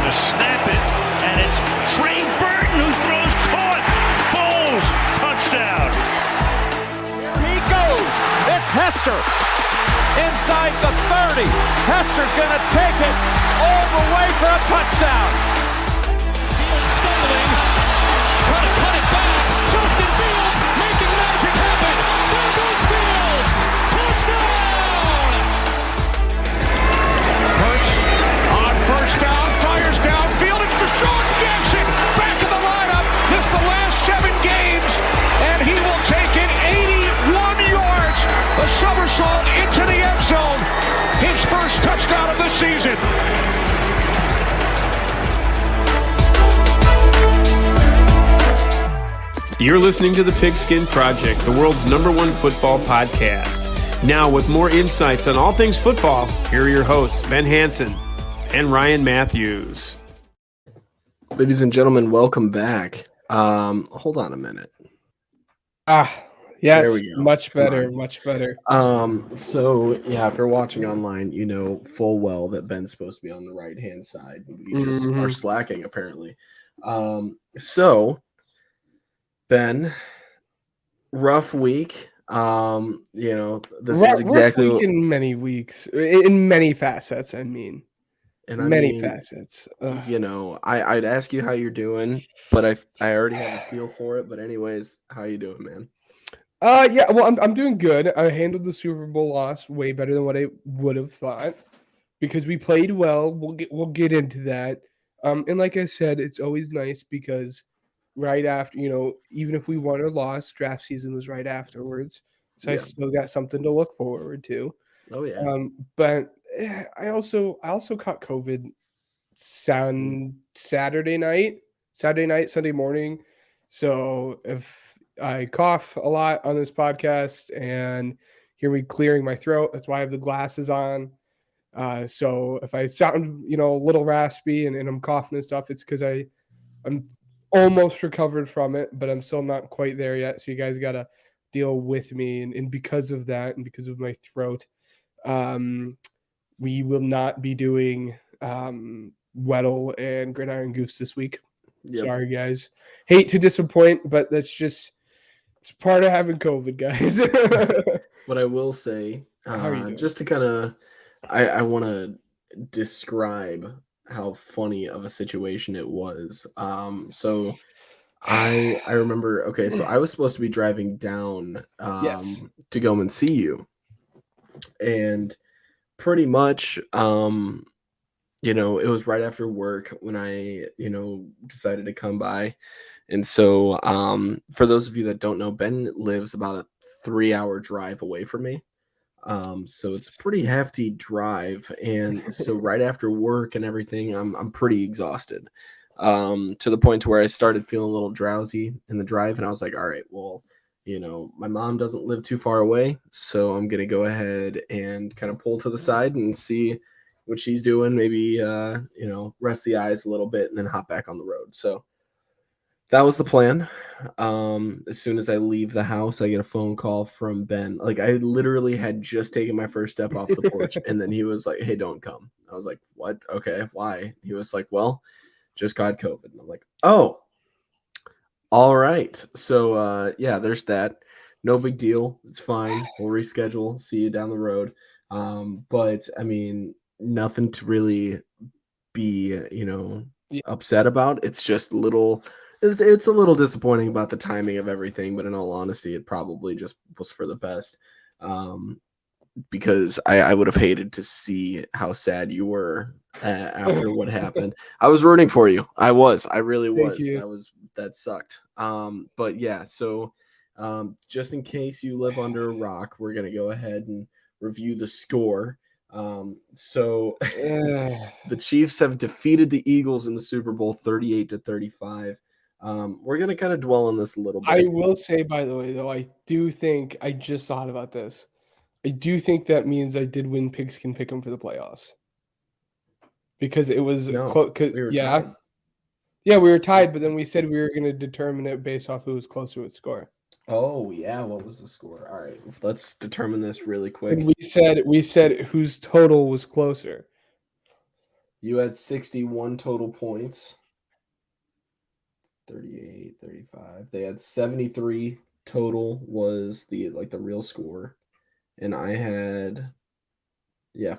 to snap it, and it's Trey Burton who throws caught. Foles, touchdown. Here he goes. It's Hester. Inside the 30. Hester's going to take it all the way for a touchdown. Fields stumbling, trying to cut it back. Justin Fields making magic happen. There goes Fields. Touchdown! Hurts on first down, fires downfield. It's Deshaun Jackson back in the lineup. Missed the last 7 games, and he will take it 81 yards. A somersault into the end zone. His first touchdown of the season. You're listening to The Pigskin Project, the world's #1 football podcast. Now, with more insights on all things football, here are your hosts, Ben Hansen and Ryan Matthews. Ladies and gentlemen, welcome back. Hold on a minute. Yes, There we go. much Come better, on. much better. So yeah, if you're watching online, you know full well that Ben's supposed to be on the right-hand side. We just are slacking, apparently. So Ben, rough week. This is exactly rough week in many weeks, in many facets. I mean, and facets. I'd ask you how you're doing, but I already have a feel for it. But anyways, how you doing, man? Yeah, well, I'm doing good. I handled the Super Bowl loss way better than what I would have thought because we played well. We'll get into that. And like I said, it's always nice because right after, even if we won or lost, draft season was right afterwards. So I still got something to look forward to. Oh yeah. But I also caught COVID Saturday night, Sunday morning. So if I cough a lot on this podcast and hear me clearing my throat, that's why I have the glasses on. So if I sound, a little raspy and I'm coughing and stuff, it's because I'm almost recovered from it, but I'm still not quite there yet. So you guys got to deal with me. And because of that and because of my throat, we will not be doing Weddle and Gridiron Goose this week. Yep. Sorry, guys. Hate to disappoint, but it's part of having COVID, guys. What I will say, How are you doing? just to kind of, I want to describe how funny of a situation it was. So I remember, okay, so I was supposed to be driving down to go and see you. And pretty much, it was right after work when I, decided to come by. And so for those of you that don't know, Ben lives about a 3-hour drive away from me. So it's a pretty hefty drive. And so right after work and everything, I'm pretty exhausted to the point to where I started feeling a little drowsy in the drive. And I was like, all right, well, my mom doesn't live too far away. So I'm going to go ahead and kind of pull to the side and see what she's doing. Maybe, rest the eyes a little bit and then hop back on the road. So that was the plan. As soon as I leave the house, I get a phone call from Ben. Like, I literally had just taken my first step off the porch, and then he was like, hey, don't come. I was like, what? Okay, why? He was like, well, just got COVID. And I'm like, oh, all right. So, there's that. No big deal. It's fine. We'll reschedule. See you down the road. But, I mean, nothing to really be, upset about. It's just it's a little disappointing about the timing of everything, but in all honesty, it probably just was for the best. Because I would have hated to see how sad you were after what happened. I was rooting for you. I really was. That sucked. But yeah, so just in case you live under a rock, we're going to go ahead and review the score. So the Chiefs have defeated the Eagles in the Super Bowl 38-35. We're going to kind of dwell on this a little bit. I will say, by the way, though, I do think I just thought about this. I do think that means I did win Pigskin Pick'em for the playoffs because it was close. Tied. Yeah, we were tied, but then we said we were going to determine it based off who was closer with score. Oh yeah, what was the score? All right, let's determine this really quick. And we said whose total was closer. You had 61 total points. 38, 35. They had 73 total was the real score. And I had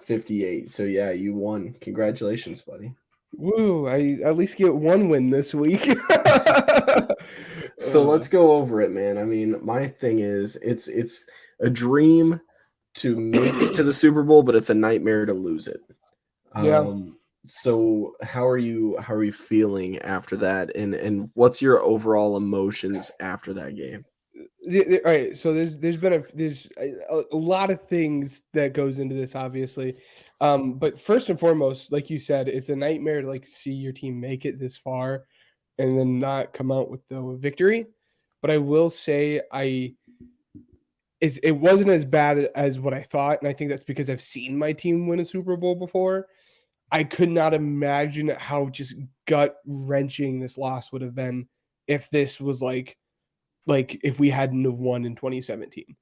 58. So yeah, you won. Congratulations, buddy. Woo! I at least get one win this week. So let's go over it, man. I mean, my thing is it's a dream to make it to the Super Bowl, but it's a nightmare to lose it. Yeah. So how are you feeling after that, and what's your overall emotions after that game? All right, so there's been a lot of things that goes into this, obviously, but first and foremost, like you said, it's a nightmare to like see your team make it this far and then not come out with the victory. But I will say it wasn't as bad as what I thought, and I think that's because I've seen my team win a Super Bowl before. I could not imagine how just gut wrenching this loss would have been if this was like if we hadn't have won in 2017.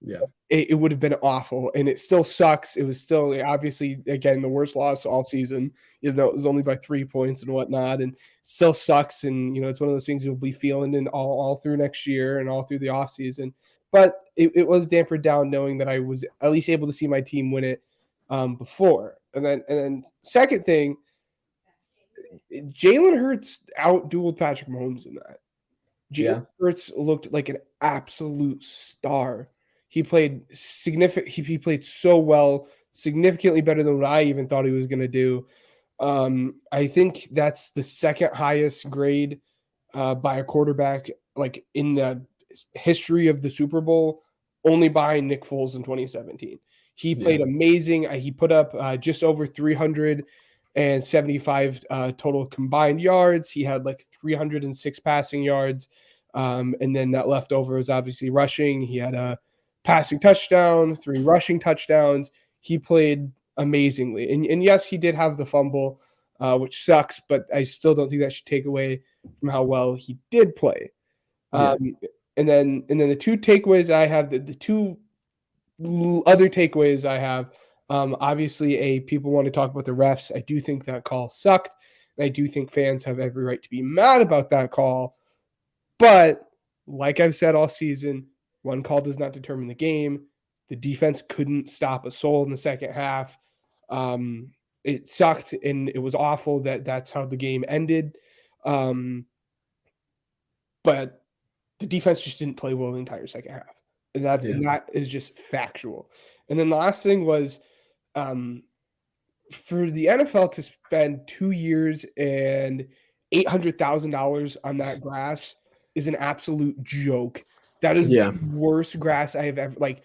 Yeah. It would have been awful, and it still sucks. It was still obviously again the worst loss all season. You know, it was only by 3 points and whatnot, and it still sucks. And you know, it's one of those things you'll be feeling in all through next year and all through the off season. But it was dampered down knowing that I was at least able to see my team win it before. And then second thing, Jalen Hurts outdueled Patrick Mahomes in that. Yeah. Jalen Hurts looked like an absolute star. He played significant. He played so well, significantly better than what I even thought he was going to do. I think that's the second highest grade by a quarterback, like in the history of the Super Bowl, only behind Nick Foles in 2017. He played amazing. He put up just over 375 total combined yards. He had like 306 passing yards. And then that left over was obviously rushing. He had a passing touchdown, 3 rushing touchdowns. He played amazingly. And yes, he did have the fumble, which sucks, but I still don't think that should take away from how well he did play. And then the two takeaways I have, the two other takeaways I have, obviously people want to talk about the refs. I do think that call sucked. And I do think fans have every right to be mad about that call. But like I've said all season, one call does not determine the game. The defense couldn't stop a soul in the second half. It sucked, and it was awful that's how the game ended. But the defense just didn't play well the entire second half. And that is just factual. And then the last thing was for the NFL to spend 2 years and $800,000 on that grass is an absolute joke. That is the worst grass I have ever like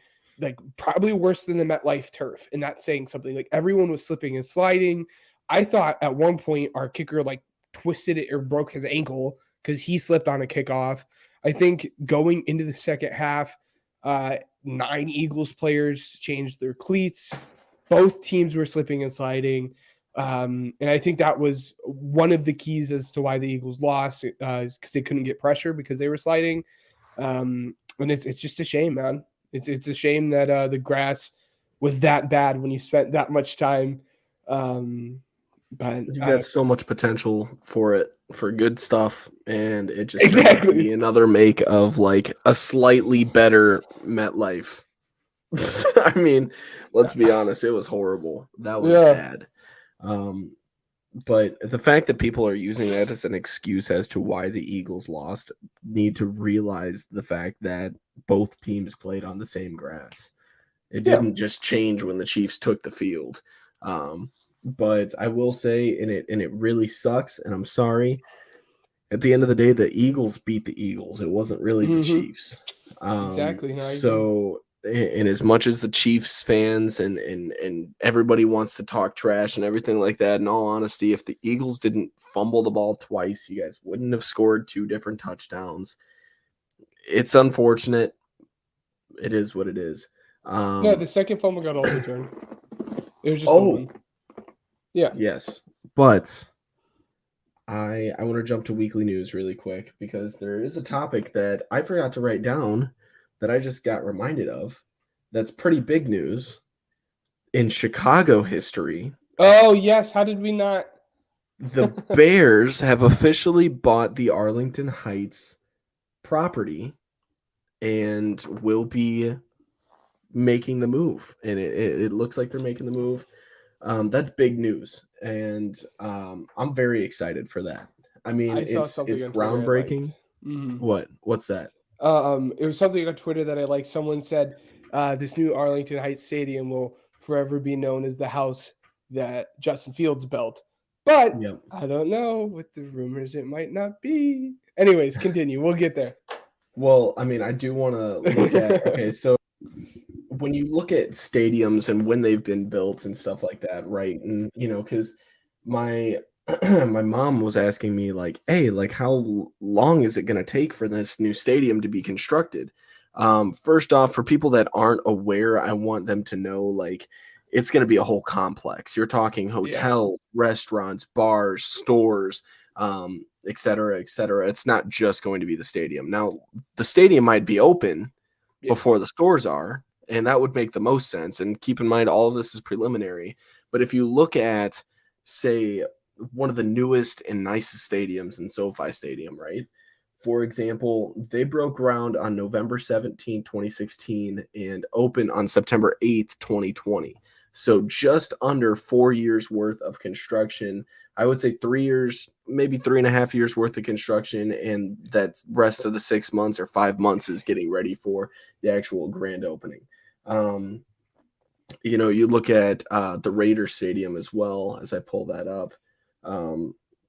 probably worse than the MetLife turf. And that's saying something. Like everyone was slipping and sliding. I thought at one point our kicker like twisted it or broke his ankle because he slipped on a kickoff. I think going into the second half, 9 Eagles players changed their cleats. Both teams were slipping and sliding. And I think that was one of the keys as to why the Eagles lost because they couldn't get pressure because they were sliding. And it's just a shame, man. It's a shame that the grass was that bad when you spent that much time. But you got so much potential for it for good stuff, and it just exactly be another make of like a slightly better MetLife. I mean, let's be honest, it was horrible. That was bad. But the fact that people are using that as an excuse as to why the Eagles lost need to realize the fact that both teams played on the same grass. It didn't just change when the Chiefs took the field. But I will say, and it really sucks, and I'm sorry. At the end of the day, the Eagles beat the Eagles. It wasn't really the Chiefs. Exactly. No, so, and as much as the Chiefs fans and everybody wants to talk trash and everything like that, in all honesty, if the Eagles didn't fumble the ball twice, you guys wouldn't have scored 2 different touchdowns. It's unfortunate. It is what it is. No, the second fumble got all the turn. It was just the one. Yeah. Yes. But I want to jump to weekly news really quick because there is a topic that I forgot to write down that I just got reminded of. That's pretty big news in Chicago history. Oh yes, how did we not? The Bears have officially bought the Arlington Heights property and will be making the move. And it looks like they're making the move. That's big news, and I'm very excited for that. I mean, I saw it's something on Twitter I liked. groundbreaking. What's that? It was something on Twitter that I liked. Someone said this new Arlington Heights Stadium will forever be known as the house that Justin Fields built. But Yep. I don't know. With the rumors, it might not be. Anyways, continue. We'll get there. Well, I mean, I do want to look at okay, so when you look at stadiums and when they've been built and stuff like that, right? And because my my mom was asking me like, "Hey, like how long is it going to take for this new stadium to be constructed?" First off, for people that aren't aware, I want them to know like it's going to be a whole complex. You're talking hotels, restaurants, bars, stores, et cetera, et cetera. It's not just going to be the stadium. Now, the stadium might be open before the stores are, and that would make the most sense. And keep in mind, all of this is preliminary. But if you look at, say, one of the newest and nicest stadiums in SoFi Stadium, right? For example, they broke ground on November 17, 2016, and opened on September 8th, 2020. So just under 4 years worth of construction. I would say 3 years, maybe 3.5 years worth of construction, and that rest of the 6 months or 5 months is getting ready for the actual grand opening. You look at the Raiders Stadium as well as I pull that up.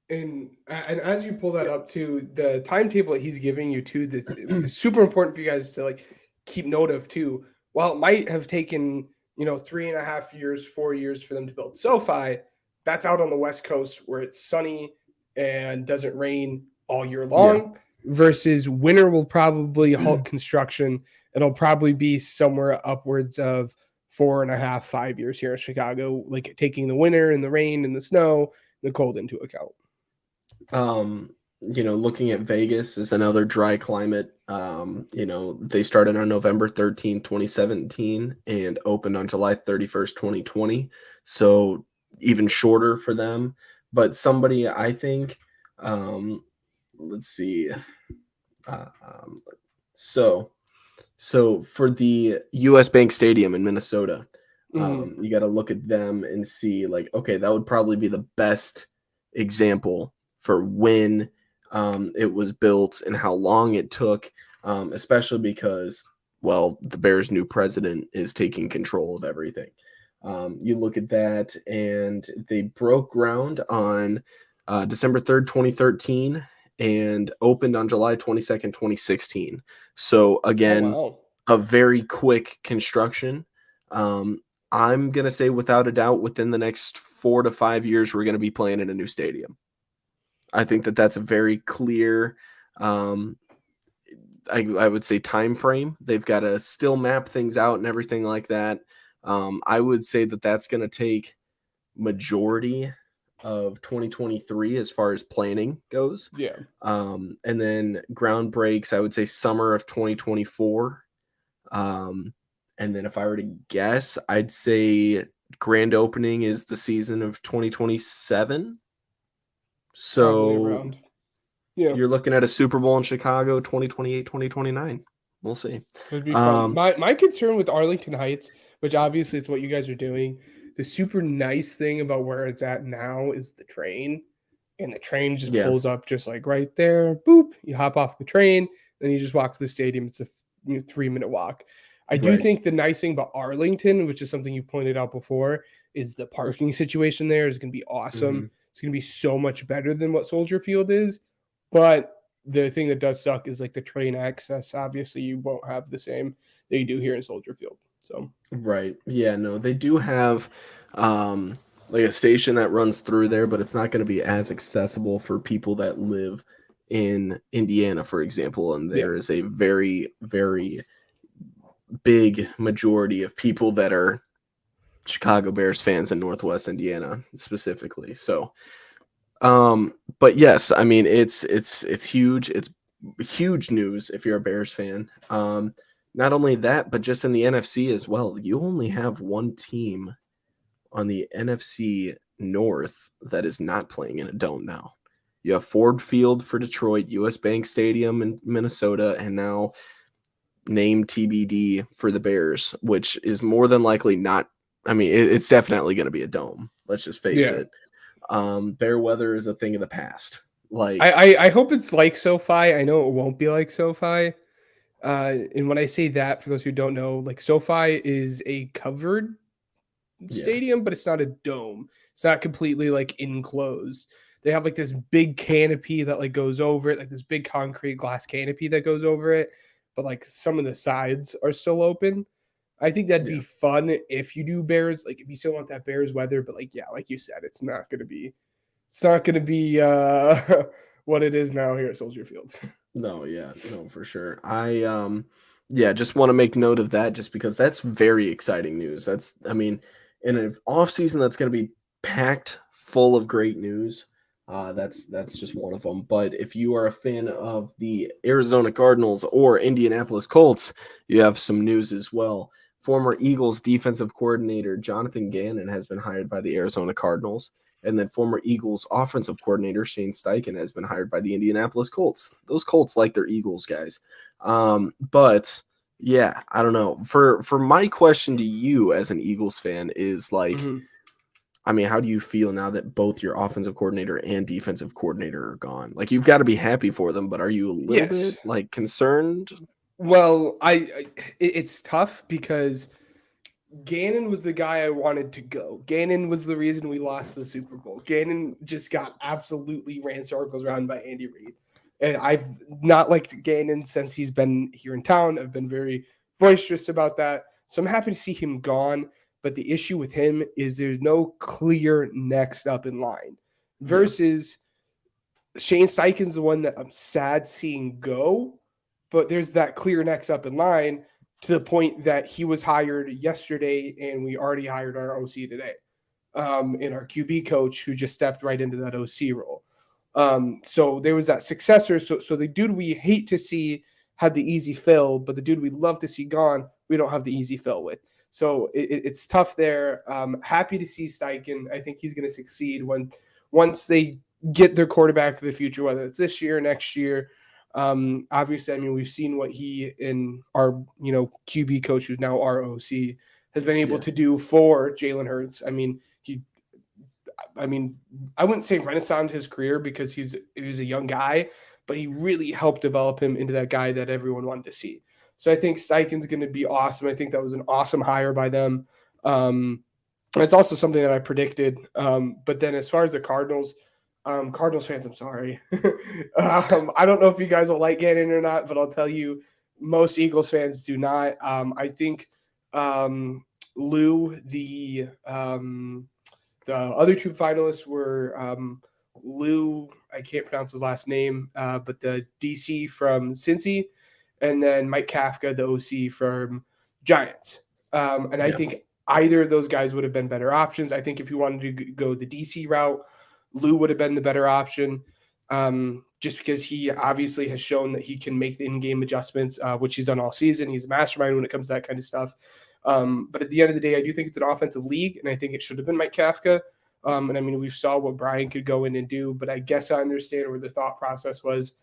And as you pull that up too, the timetable that he's giving you too, that's super important for you guys to like keep note of too. While it might have taken 3.5 years, 4 years for them to build SoFi, that's out on the West Coast where it's sunny and doesn't rain all year long. Versus winter will probably halt construction. It'll probably be somewhere upwards of 4.5, 5 years here in Chicago, like taking the winter and the rain and the snow, the cold into account. Looking at Vegas is another dry climate. They started on November 13th, 2017 and opened on July 31st, 2020. So even shorter for them. But somebody, I think, let's see. So for the US Bank Stadium in Minnesota, you got to look at them and see like, okay, that would probably be the best example for when it was built and how long it took, especially because, well, the Bears' new president is taking control of everything. You look at that, and they broke ground on December 3rd, 2013, and opened on July 22nd, 2016. So, again, a very quick construction. I'm going to say without a doubt within the next 4 to 5 years, we're going to be playing in a new stadium. I think that that's a very clear, I would say, time frame. They've got to still map things out and everything like that. I would say that that's going to take majority of 2023 as far as planning goes. Yeah. And then ground breaks, I would say summer of 2024. And then if I were to guess, I'd say grand opening is the season of 2027. So you're looking at a Super Bowl in Chicago 2028, 2029. We'll see. It'd be fun. My concern with Arlington Heights, which obviously is what you guys are doing, the super nice thing about where it's at now is the train. And the train just pulls up just like right there. Boop. You hop off the train, then you just walk to the stadium. It's a 3-minute walk. I do think the nice thing about Arlington, which is something you've pointed out before, is the parking situation there is going to be awesome. It's going to be so much better than what Soldier Field is. But the thing that does suck is like the train access. Obviously, you won't have the same that you do here in Soldier Field. So right. Yeah, no, they do have like a station that runs through there, but it's not going to be as accessible for people that live in Indiana, for example. And there is a very, very big majority of people that are Chicago Bears fans in Northwest Indiana specifically. So, but yes, I mean, it's huge. It's huge news if you're a Bears fan. Not only that, but just in the NFC as well. You only have one team on the NFC North that is not playing in a dome now. You have Ford Field for Detroit, US Bank Stadium in Minnesota, and now name TBD for the Bears, which is more than likely not. I mean, it's definitely going to be a dome. Let's just face it. Bear weather is a thing of the past. Like I hope it's like SoFi. I know it won't be like SoFi. And when I say that, for those who don't know, like SoFi is a covered stadium, but it's not a dome. It's not completely like enclosed. They have like this big canopy that like goes over it, like this big concrete glass canopy that goes over it, but like some of the sides are still open. I think that'd be fun if you do Bears, like if you still want that Bears weather, but like like you said, it's not gonna be what it is now here at Soldier Field. No, for sure. Just want to make note of that just because that's very exciting news. In an off season that's going to be packed full of great news. That's just one of them. But if you are a fan of the Arizona Cardinals or Indianapolis Colts, you have some news as well. Former Eagles defensive coordinator Jonathan Gannon has been hired by the Arizona Cardinals. And then former Eagles offensive coordinator Shane Steichen has been hired by the Indianapolis Colts. Those Colts like their Eagles, guys. But yeah, I don't know. For my question to you as an Eagles fan is like, I mean, how do you feel now that both your offensive coordinator and defensive coordinator are gone? Like, you've got to be happy for them, but are you a little bit like concerned? Well, it's tough because Gannon was the guy I wanted to go. Gannon was the reason we lost the Super Bowl. Gannon just got absolutely ran circles around by Andy Reid. And I've not liked Gannon since he's been here in town. I've been very boisterous about that. So I'm happy to see him gone. But the issue with him is there's no clear next up in line. Versus Shane Steichen's the one that I'm sad seeing go. But there's that clear next up in line to the point that he was hired yesterday and we already hired our OC today, and our QB coach who just stepped right into that OC role. So there was that successor. So the dude we hate to see had the easy fill, but the dude we love to see gone, we don't have the easy fill with. So it's tough there. Happy to see Steichen. I think he's going to succeed once they get their quarterback of the future, whether it's this year or next year. Obviously, I mean, we've seen what he and our, QB coach, who's now our OC, has been able to do for Jalen Hurts. I mean, I wouldn't say renaissance his career because he was a young guy, but he really helped develop him into that guy that everyone wanted to see. So I think Steichen's going to be awesome. I think that was an awesome hire by them. It's also something that I predicted. But then as far as the Cardinals fans, I'm sorry. I don't know if you guys will like Gannon or not, but I'll tell you, most Eagles fans do not. I think Lou, the other two finalists were Lou, I can't pronounce his last name, but the DC from Cincy, and then Mike Kafka, the OC from Giants. And I think either of those guys would have been better options. I think if you wanted to go the DC route, Lou would have been the better option, just because he obviously has shown that he can make the in-game adjustments, which he's done all season. He's a mastermind when it comes to that kind of stuff. But at the end of the day, I do think it's an offensive league, and I think it should have been Mike Kafka. And I mean, we saw what Brian could go in and do, but I guess I understand where the thought process was,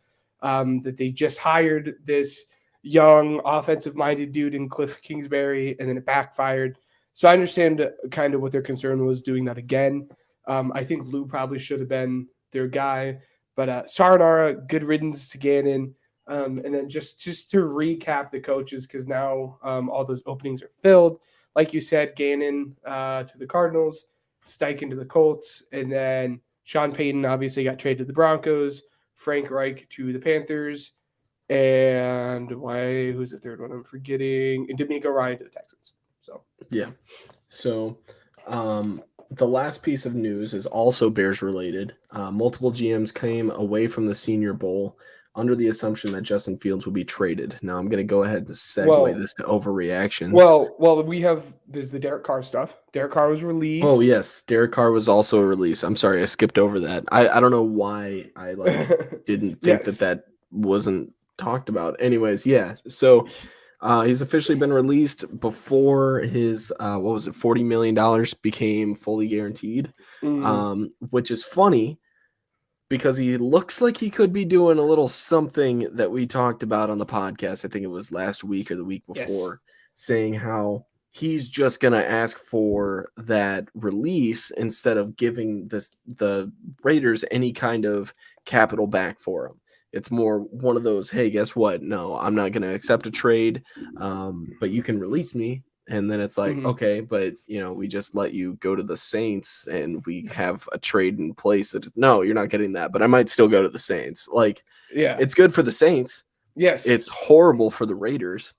that they just hired this young offensive-minded dude in Cliff Kingsbury, and then it backfired. So I understand kind of what their concern was doing that again. I think Lou probably should have been their guy, but Saranara, good riddance to Gannon. And then just to recap the coaches, because now all those openings are filled. Like you said, Gannon to the Cardinals, Steichen to the Colts, and then Sean Payton obviously got traded to the Broncos, Frank Reich to the Panthers, and who's the third one I'm forgetting? And D'Amico Ryan to the Texans. So the last piece of news is also Bears related. Multiple GMs came away from the Senior Bowl under the assumption that Justin Fields would be traded. Now I'm going to go ahead and segue this to overreactions. Well, there's the Derek Carr stuff. Derek Carr was released. Oh yes, Derek Carr was also released. I'm sorry, I skipped over that. I don't know why I didn't think that wasn't talked about. Anyways, yeah. So He's officially been released before his $40 million became fully guaranteed, which is funny because he looks like he could be doing a little something that we talked about on the podcast. I think it was last week or the week before, saying how he's just going to ask for that release instead of giving the Raiders any kind of capital back for him. It's more one of those, hey, guess what? No, I'm not going to accept a trade, but you can release me. And then it's like, okay, but, we just let you go to the Saints and we have a trade in place. No, you're not getting that, but I might still go to the Saints. Like, it's good for the Saints. Yes. It's horrible for the Raiders.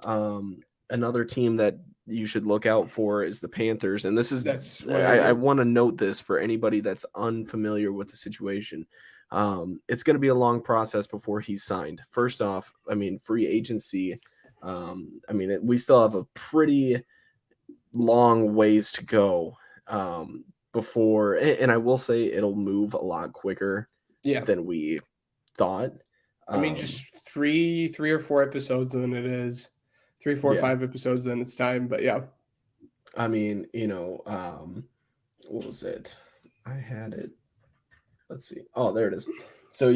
Another team that you should look out for is the Panthers. And this is, I want to note this for anybody that's unfamiliar with the situation. It's going to be a long process before he's signed. First off, free agency. We still have a pretty long ways to go before, and I will say it'll move a lot quicker than we thought. Just three or four episodes, and then it is 3, 4, 5 episodes, then it's time. But what was it? I had it. Let's see. Oh, there it is. So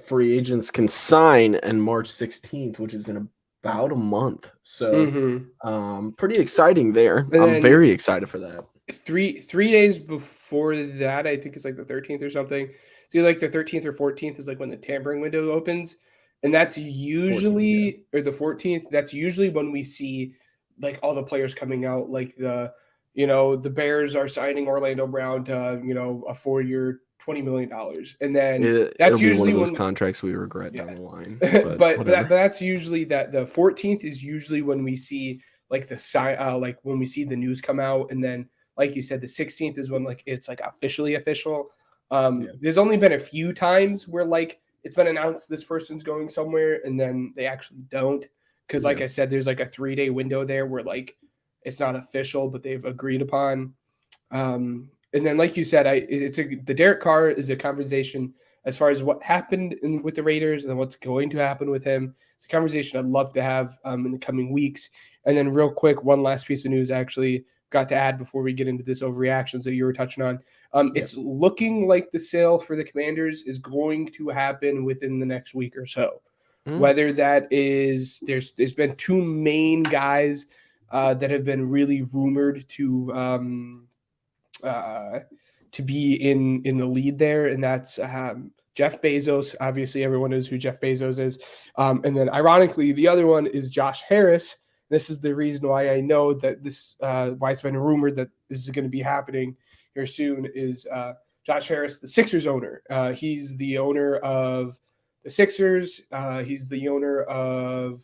free agents can sign on March 16th, which is in about a month. So pretty exciting there. I'm very excited for that. 3 days before that, I think it's like the 13th or something. So like the 13th or 14th is like when the tampering window opens. And that's usually, 14th, or the 14th, that's usually when we see like all the players coming out, like the Bears are signing Orlando Brown to, a 4-year, $20 million. And then that's usually one of those contracts we regret down the line. But that's usually the 14th is usually when we see like like when we see the news come out. And then, like you said, the 16th is when like it's like officially official. There's only been a few times where like it's been announced this person's going somewhere and then they actually don't. Because like I said, there's like a 3-day window there where like it's not official, but they've agreed upon. And then, like you said, the Derek Carr is a conversation as far as what happened with the Raiders and then what's going to happen with him. It's a conversation I'd love to have in the coming weeks. And then real quick, one last piece of news I actually got to add before we get into this overreactions that you were touching on. It's looking like the sale for the Commanders is going to happen within the next week or so. Whether that is there's been 2 main guys that have been really rumored to be in the lead there, and that's Jeff Bezos. Obviously, everyone knows who Jeff Bezos is. And then, ironically, the other one is Josh Harris. This is the reason why I know that this why it's been rumored that this is going to be happening here soon is Josh Harris, the Sixers owner. He's the owner of the Sixers. He's the owner of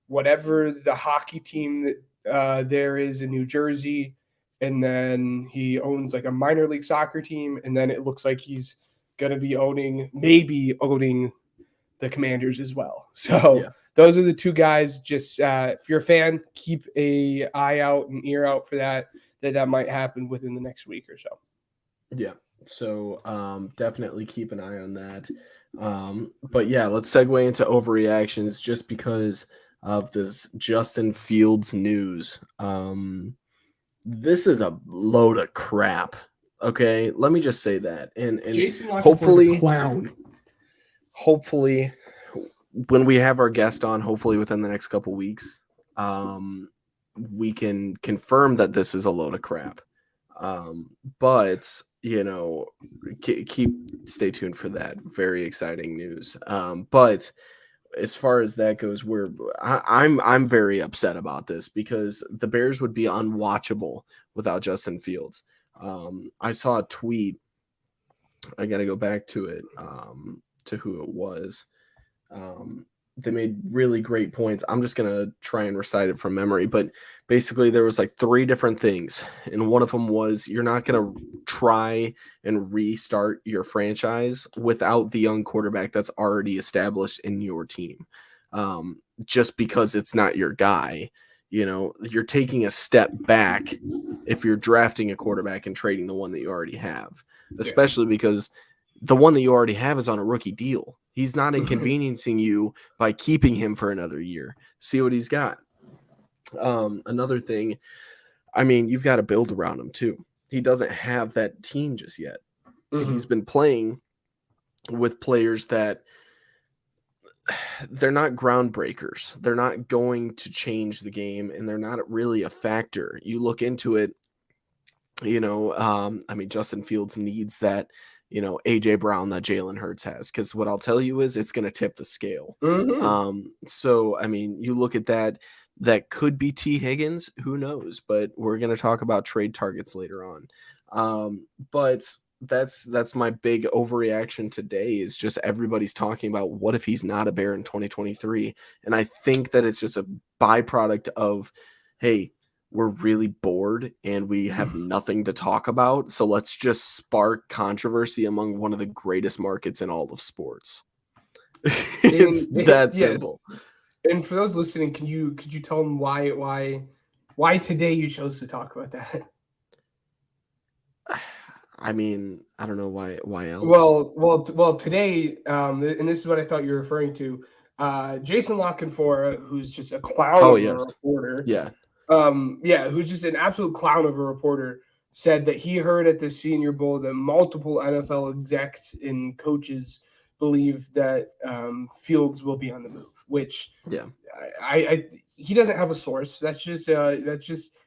whatever the hockey team that there is in New Jersey. And then he owns like a minor league soccer team. And then it looks like he's going to be maybe owning the Commanders as well. So those are the 2 guys. Just if you're a fan, keep an eye out and ear out for that might happen within the next week or so. Yeah. So definitely keep an eye on that. But let's segue into overreactions just because of this Justin Fields news. This is a load of crap. Okay, let me just say that. And Jason hopefully, a clown. Hopefully, when we have our guest on, hopefully within the next couple weeks, we can confirm that this is a load of crap. But stay tuned for that. Very exciting news. But as far as that goes, I'm very upset about this because the Bears would be unwatchable without Justin Fields. I saw a tweet. I got to go back to it, to who it was. They made really great points. I'm just going to try and recite it from memory, but basically there was like 3 different things. And one of them was you're not going to try and restart your franchise without the young quarterback that's already established in your team. Just because it's not your guy, you're taking a step back if you're drafting a quarterback and trading the one that you already have, especially because the one that you already have is on a rookie deal. He's not inconveniencing you by keeping him for another year. See what he's got. Another thing, I mean, you've got to build around him too. He doesn't have that team just yet. He's been playing with players that they're not groundbreakers. They're not going to change the game, and they're not really a factor. You look into it, I mean, Justin Fields needs that, AJ Brown that Jalen Hurts has, because what I'll tell you is it's going to tip the scale. So, I mean, you look at that could be T. Higgins, who knows, but we're going to talk about trade targets later on. But that's my big overreaction today is just everybody's talking about what if he's not a Bear in 2023. And I think that it's just a byproduct of, hey, we're really bored and we have nothing to talk about. So let's just spark controversy among one of the greatest markets in all of sports. It's that simple. And for those listening, could you tell them why today you chose to talk about that? I mean, I don't know why else. Well, today, and this is what I thought you were referring to. Jason Lockenfora, who's just a clown of a reporter. Yeah. Who's just an absolute clown of a reporter, said that he heard at the Senior Bowl that multiple NFL execs and coaches believe that Fields will be on the move. Which, he doesn't have a source. That's just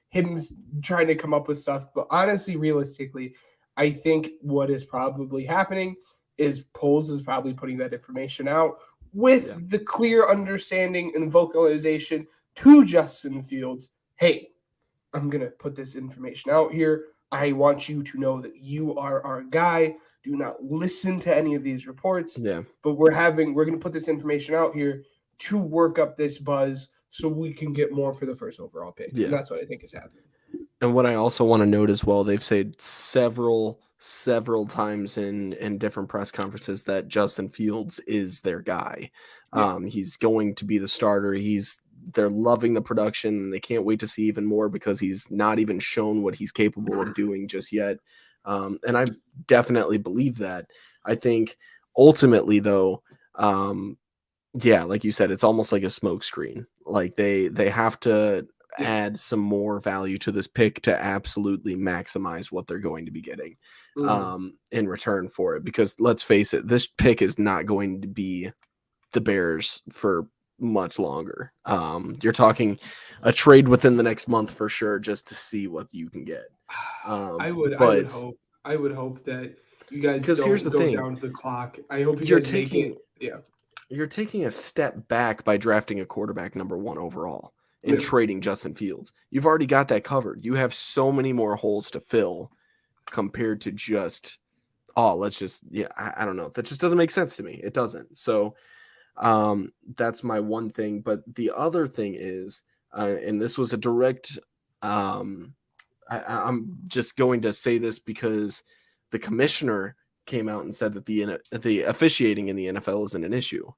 him trying to come up with stuff. But honestly, realistically, I think what is probably happening is Poles is probably putting that information out with the clear understanding and vocalization to Justin Fields. Hey, I'm going to put this information out here. I want you to know that you are our guy. Do not listen to any of these reports. Yeah. But we're going to put this information out here to work up this buzz so we can get more for the first overall pick. Yeah. And that's what I think is happening. And what I also want to note as well, they've said several times in different press conferences that Justin Fields is their guy. Yeah. He's going to be the starter. They're loving the production, and they can't wait to see even more because he's not even shown what he's capable of doing just yet. And I definitely believe that. I think ultimately, though, like you said, it's almost like a smokescreen. Like they have to add some more value to this pick to absolutely maximize what they're going to be getting in return for it. Because let's face it, this pick is not going to be the Bears for much longer. You're talking a trade within the next month for sure, just to see what you can get. I would hope that you guys don't go down to the clock. I hope you're taking a step back by drafting a quarterback number 1 overall and trading Justin Fields. You've already got that covered. You have so many more holes to fill compared to just, I don't know. That just doesn't make sense to me. It doesn't. So that's my one thing. But the other thing is, and this was a direct, I'm just going to say this because the commissioner came out and said that the officiating in the NFL isn't an issue.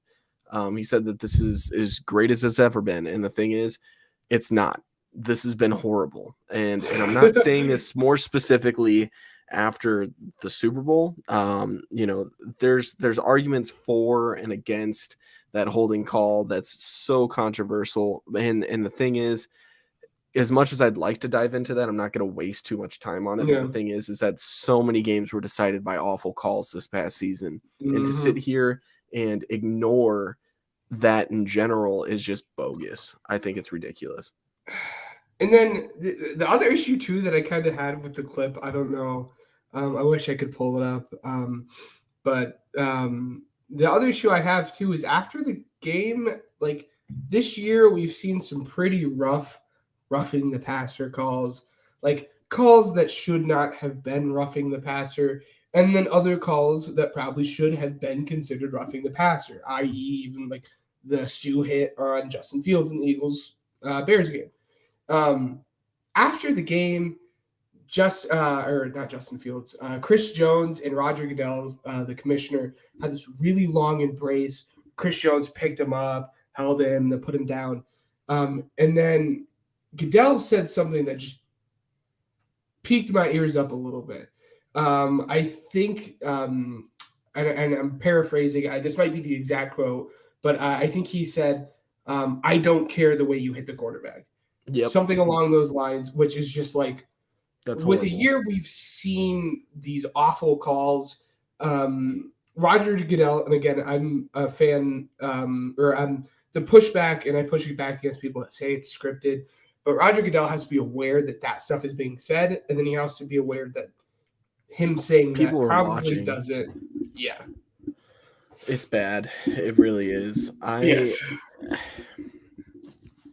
He said that this is as great as it's ever been. And the thing is, it's not. This has been horrible. And I'm not saying this more specifically after the Super Bowl. There's arguments for and against that holding call that's so controversial. And the thing is, as much as I'd like to dive into that, I'm not going to waste too much time on it. Yeah. But the thing is that so many games were decided by awful calls this past season. And to sit here and ignore that in general is just bogus. I think it's ridiculous. And then the other issue too that I kind of had with the clip, I don't know. I wish I could pull it up. But the other issue I have too is after the game, like this year, we've seen some pretty roughing the passer calls, like calls that should not have been roughing the passer, and then other calls that probably should have been considered roughing the passer, i.e. even like the Sue hit on Justin Fields in the Eagles Bears game. After the game, not Justin Fields, Chris Jones and Roger Goodell, the commissioner, had this really long embrace. Chris Jones picked him up, held him, then put him down. And then Goodell said something that just piqued my ears up a little bit. I think and I'm paraphrasing. This might be the exact quote, but I think he said, "I don't care the way you hit the quarterback." Yep. Something along those lines, which is just like, That's with horrible. a year we've seen these awful calls. Roger Goodell, and again, I'm a fan, or I'm the pushback, and I push it back against people that say it's scripted. But Roger Goodell has to be aware that that stuff is being said, and then he has to be aware that him saying People that are probably watching. doesn't. Yeah. It's bad. It really is. Yes.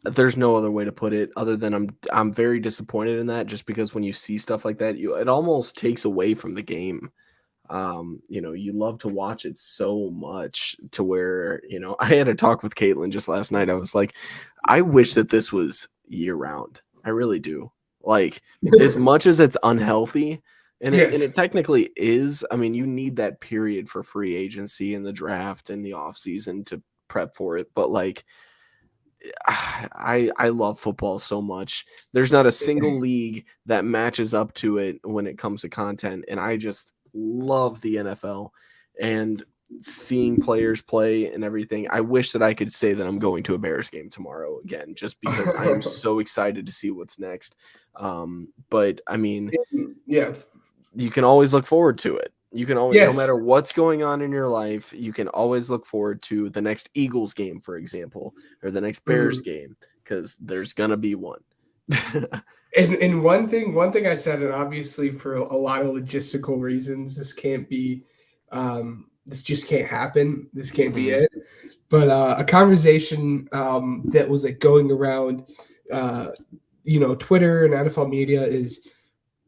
There's no other way to put it other than I'm very disappointed in that, just because when you see stuff like that, it almost takes away from the game. You love to watch it so much to where, I had a talk with Caitlin just last night. I was like, I wish that this was year round. I really do. Like, as much as it's unhealthy, and it technically is, I mean, you need that period for free agency and the draft and the offseason to prep for it. But like, I love football so much. There's not a single league that matches up to it when it comes to content. And I just love the NFL and seeing players play and everything. I wish that I could say that I'm going to a Bears game tomorrow again, just because I am so excited to see what's next. But I mean, yeah, you can always look forward to it. You can always, Yes. no matter what's going on in your life, you can always look forward to the next Eagles game, for example, or the next Bears game, because there's gonna be one. And one thing I said, and obviously for a lot of logistical reasons, this can't be, this just can't happen. This can't be it. But a conversation that was like going around, Twitter and NFL media is,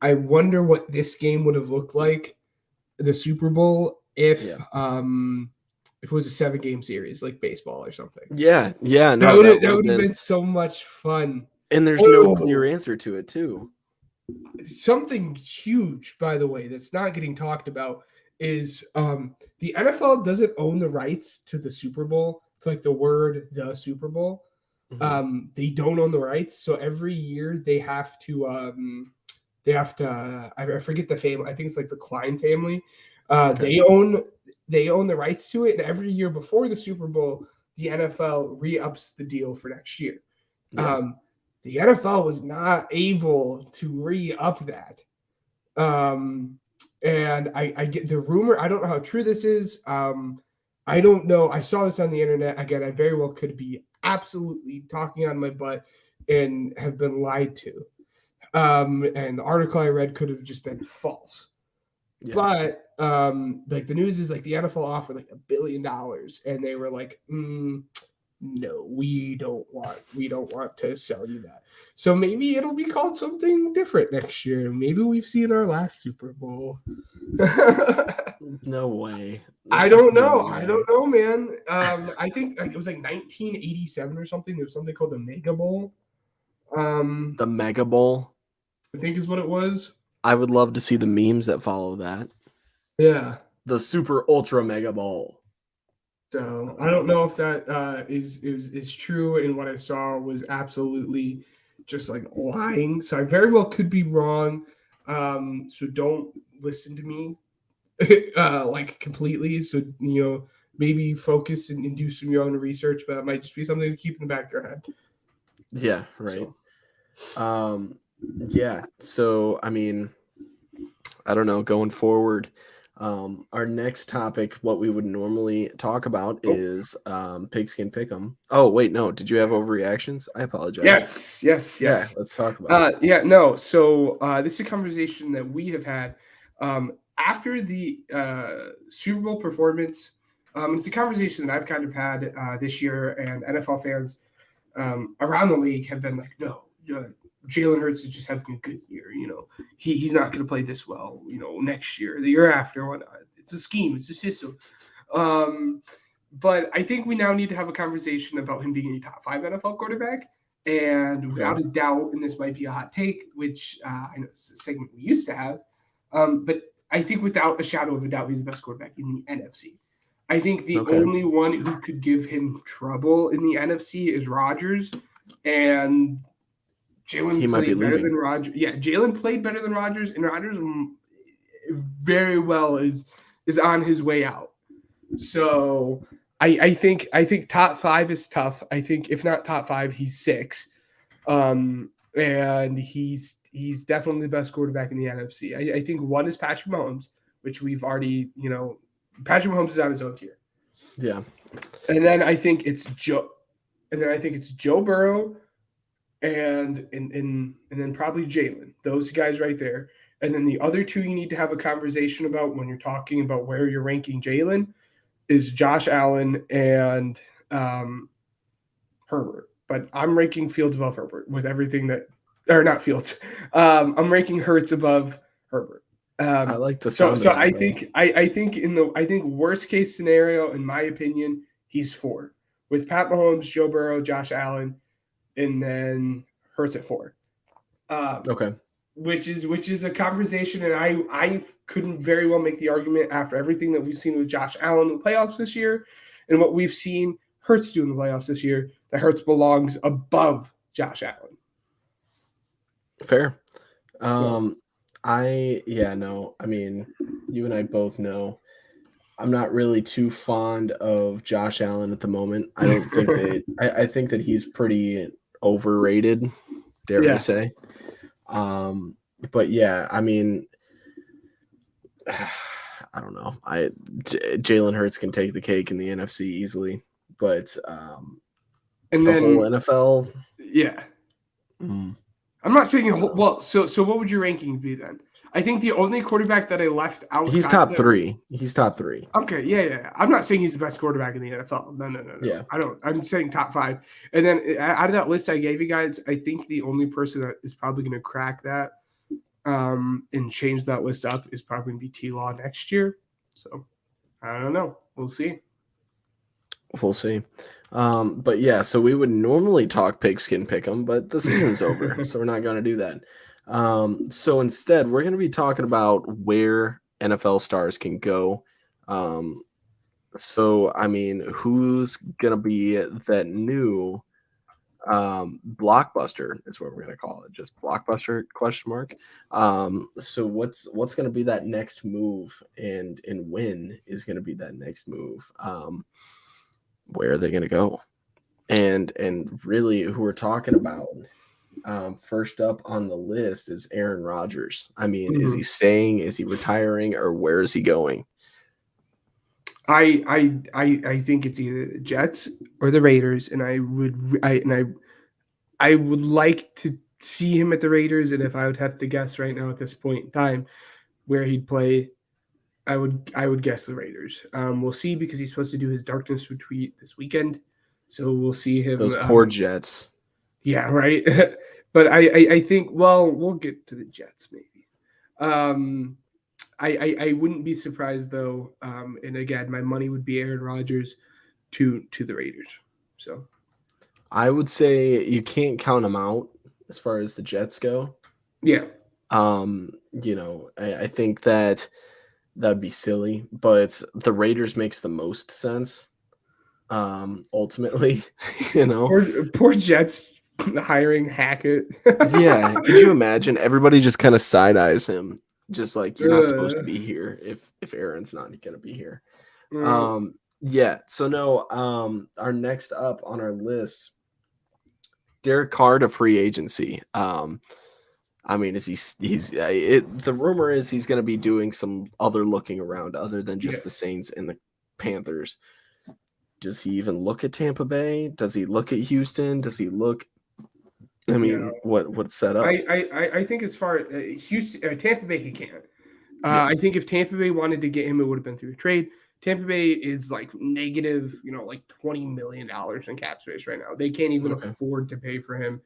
I wonder what this game would have looked like, the Super Bowl, if it was a 7-game series like baseball or something. Yeah. No, that would have been so much fun. And there's no clear answer to it too. Something huge, by the way, that's not getting talked about is the NFL doesn't own the rights to the Super Bowl. It's like the word "the Super Bowl." They don't own the rights, so every year they have to. I forget the family. I think it's like the Klein family. They own the rights to it, and every year before the Super Bowl, the NFL re-ups the deal for next year. Yeah. The NFL was not able to re-up that. And I get the rumor. I don't know how true this is. I don't know. I saw this on the internet. Again, I very well could be absolutely talking on my butt and have been lied to. And the article I read could have just been false. Yeah. But like the news is like the NFL offered like $1 billion, and they were like, no, we don't want to sell you that. So maybe it'll be called something different next year. Maybe we've seen our last Super Bowl. No way. I don't know, man. I think it was like 1987 or something. There was something called the Mega Bowl. The Mega Bowl, I think is what it was. I would love to see the memes that follow that. Yeah. The Super Ultra Mega Bowl. So I don't know if that is true, and what I saw was absolutely just like lying. So I very well could be wrong. So don't listen to me like completely. So maybe focus and do some of your own research, but it might just be something to keep in the back of your head. Yeah, right. Yeah. So I mean, I don't know, going forward. Our next topic, what we would normally talk about is Pigskin Pick'em. Oh, wait, no. Did you have overreactions? I apologize. Yes. Yeah, let's talk about it. Yeah, no. So this is a conversation that we have had after the Super Bowl performance. It's a conversation that I've kind of had this year, and NFL fans around the league have been like, no, Jalen Hurts is just having a good year. He's not going to play this well, next year, the year after, whatnot. It's a scheme. It's a system. But I think we now need to have a conversation about him being a top 5 NFL quarterback. And without a doubt, and this might be a hot take, which I know it's a segment we used to have, but I think without a shadow of a doubt, he's the best quarterback in the NFC. I think the only one who could give him trouble in the NFC is Rodgers, and Jalen played better than Rodgers. Yeah, Jalen played better than Rodgers, and Rodgers very well is is on his way out. So I think top 5 is tough. I think if not top 5, he's 6. And he's definitely the best quarterback in the NFC. I think 1 is Patrick Mahomes, which we've already, Patrick Mahomes is on his own tier. Yeah. And then I think it's Joe Burrow and then probably Jalen. Those guys right there. And then the other 2 you need to have a conversation about when you're talking about where you're ranking Jalen is Josh Allen and Herbert. But I'm ranking Fields above Herbert with everything that – or not Fields. I'm ranking Hurts above Herbert. I like the sound. So I think worst case scenario, in my opinion, he's 4 with Pat Mahomes, Joe Burrow, Josh Allen, and then Hurts at 4. Okay. Which is a conversation, and I couldn't very well make the argument after everything that we've seen with Josh Allen in the playoffs this year, and what we've seen Hurts do in the playoffs this year, that Hurts belongs above Josh Allen. Fair. I mean, you and I both know I'm not really too fond of Josh Allen at the moment. I don't think that I think that he's pretty overrated, dare I say. But yeah, I mean, I don't know. Jalen Hurts can take the cake in the NFC easily, but and the then whole NFL, yeah. I'm not saying So what would your ranking be then? I think the only quarterback that I left out. He's top 3. He's top 3. Okay, yeah. I'm not saying he's the best quarterback in the NFL. No. Yeah. I'm saying top 5. And then out of that list I gave you guys, I think the only person that is probably going to crack that and change that list up is probably going to be T-Law next year. So I don't know. We'll see. But yeah, so we would normally talk pigskin pick'em, but the season's over, so we're not going to do that. So instead, we're going to be talking about where NFL stars can go. So I mean, who's going to be that new blockbuster is what we're going to call it, just blockbuster ? So what's going to be that next move, and when is going to be that next move? Where are they going to go? And really, who we're talking about first up on the list is Aaron Rodgers. I mean, is he staying? Is he retiring? Or where is he going? I think it's either the Jets or the Raiders, and I would like to see him at the Raiders. And if I would have to guess right now at this point in time where he'd play, I would guess the Raiders. We'll see, because he's supposed to do his darkness retreat this weekend, so we'll see him. Those poor Jets. Yeah, right. But I think, well, we'll get to the Jets maybe. I wouldn't be surprised though. And again, my money would be Aaron Rodgers to the Raiders. So I would say you can't count them out as far as the Jets go. Yeah. I think that'd be silly, but the Raiders makes the most sense. Ultimately, poor Jets hiring Hackett. Yeah, could you imagine? Everybody just kind of side eyes him, just like, you're not supposed to be here if Aaron's not going to be here. Yeah. So no. Our next up on our list, Derek Carr to free agency. I mean, the rumor is he's going to be doing some other looking around other than just the Saints and the Panthers. Does he even look at Tampa Bay? Does he look at Houston? Does he look? I mean, what's set up? I think as far as Houston, Tampa Bay, he can't. I think if Tampa Bay wanted to get him, it would have been through a trade. Tampa Bay is like negative, like $20 million in cap space right now. They can't even afford to pay for him.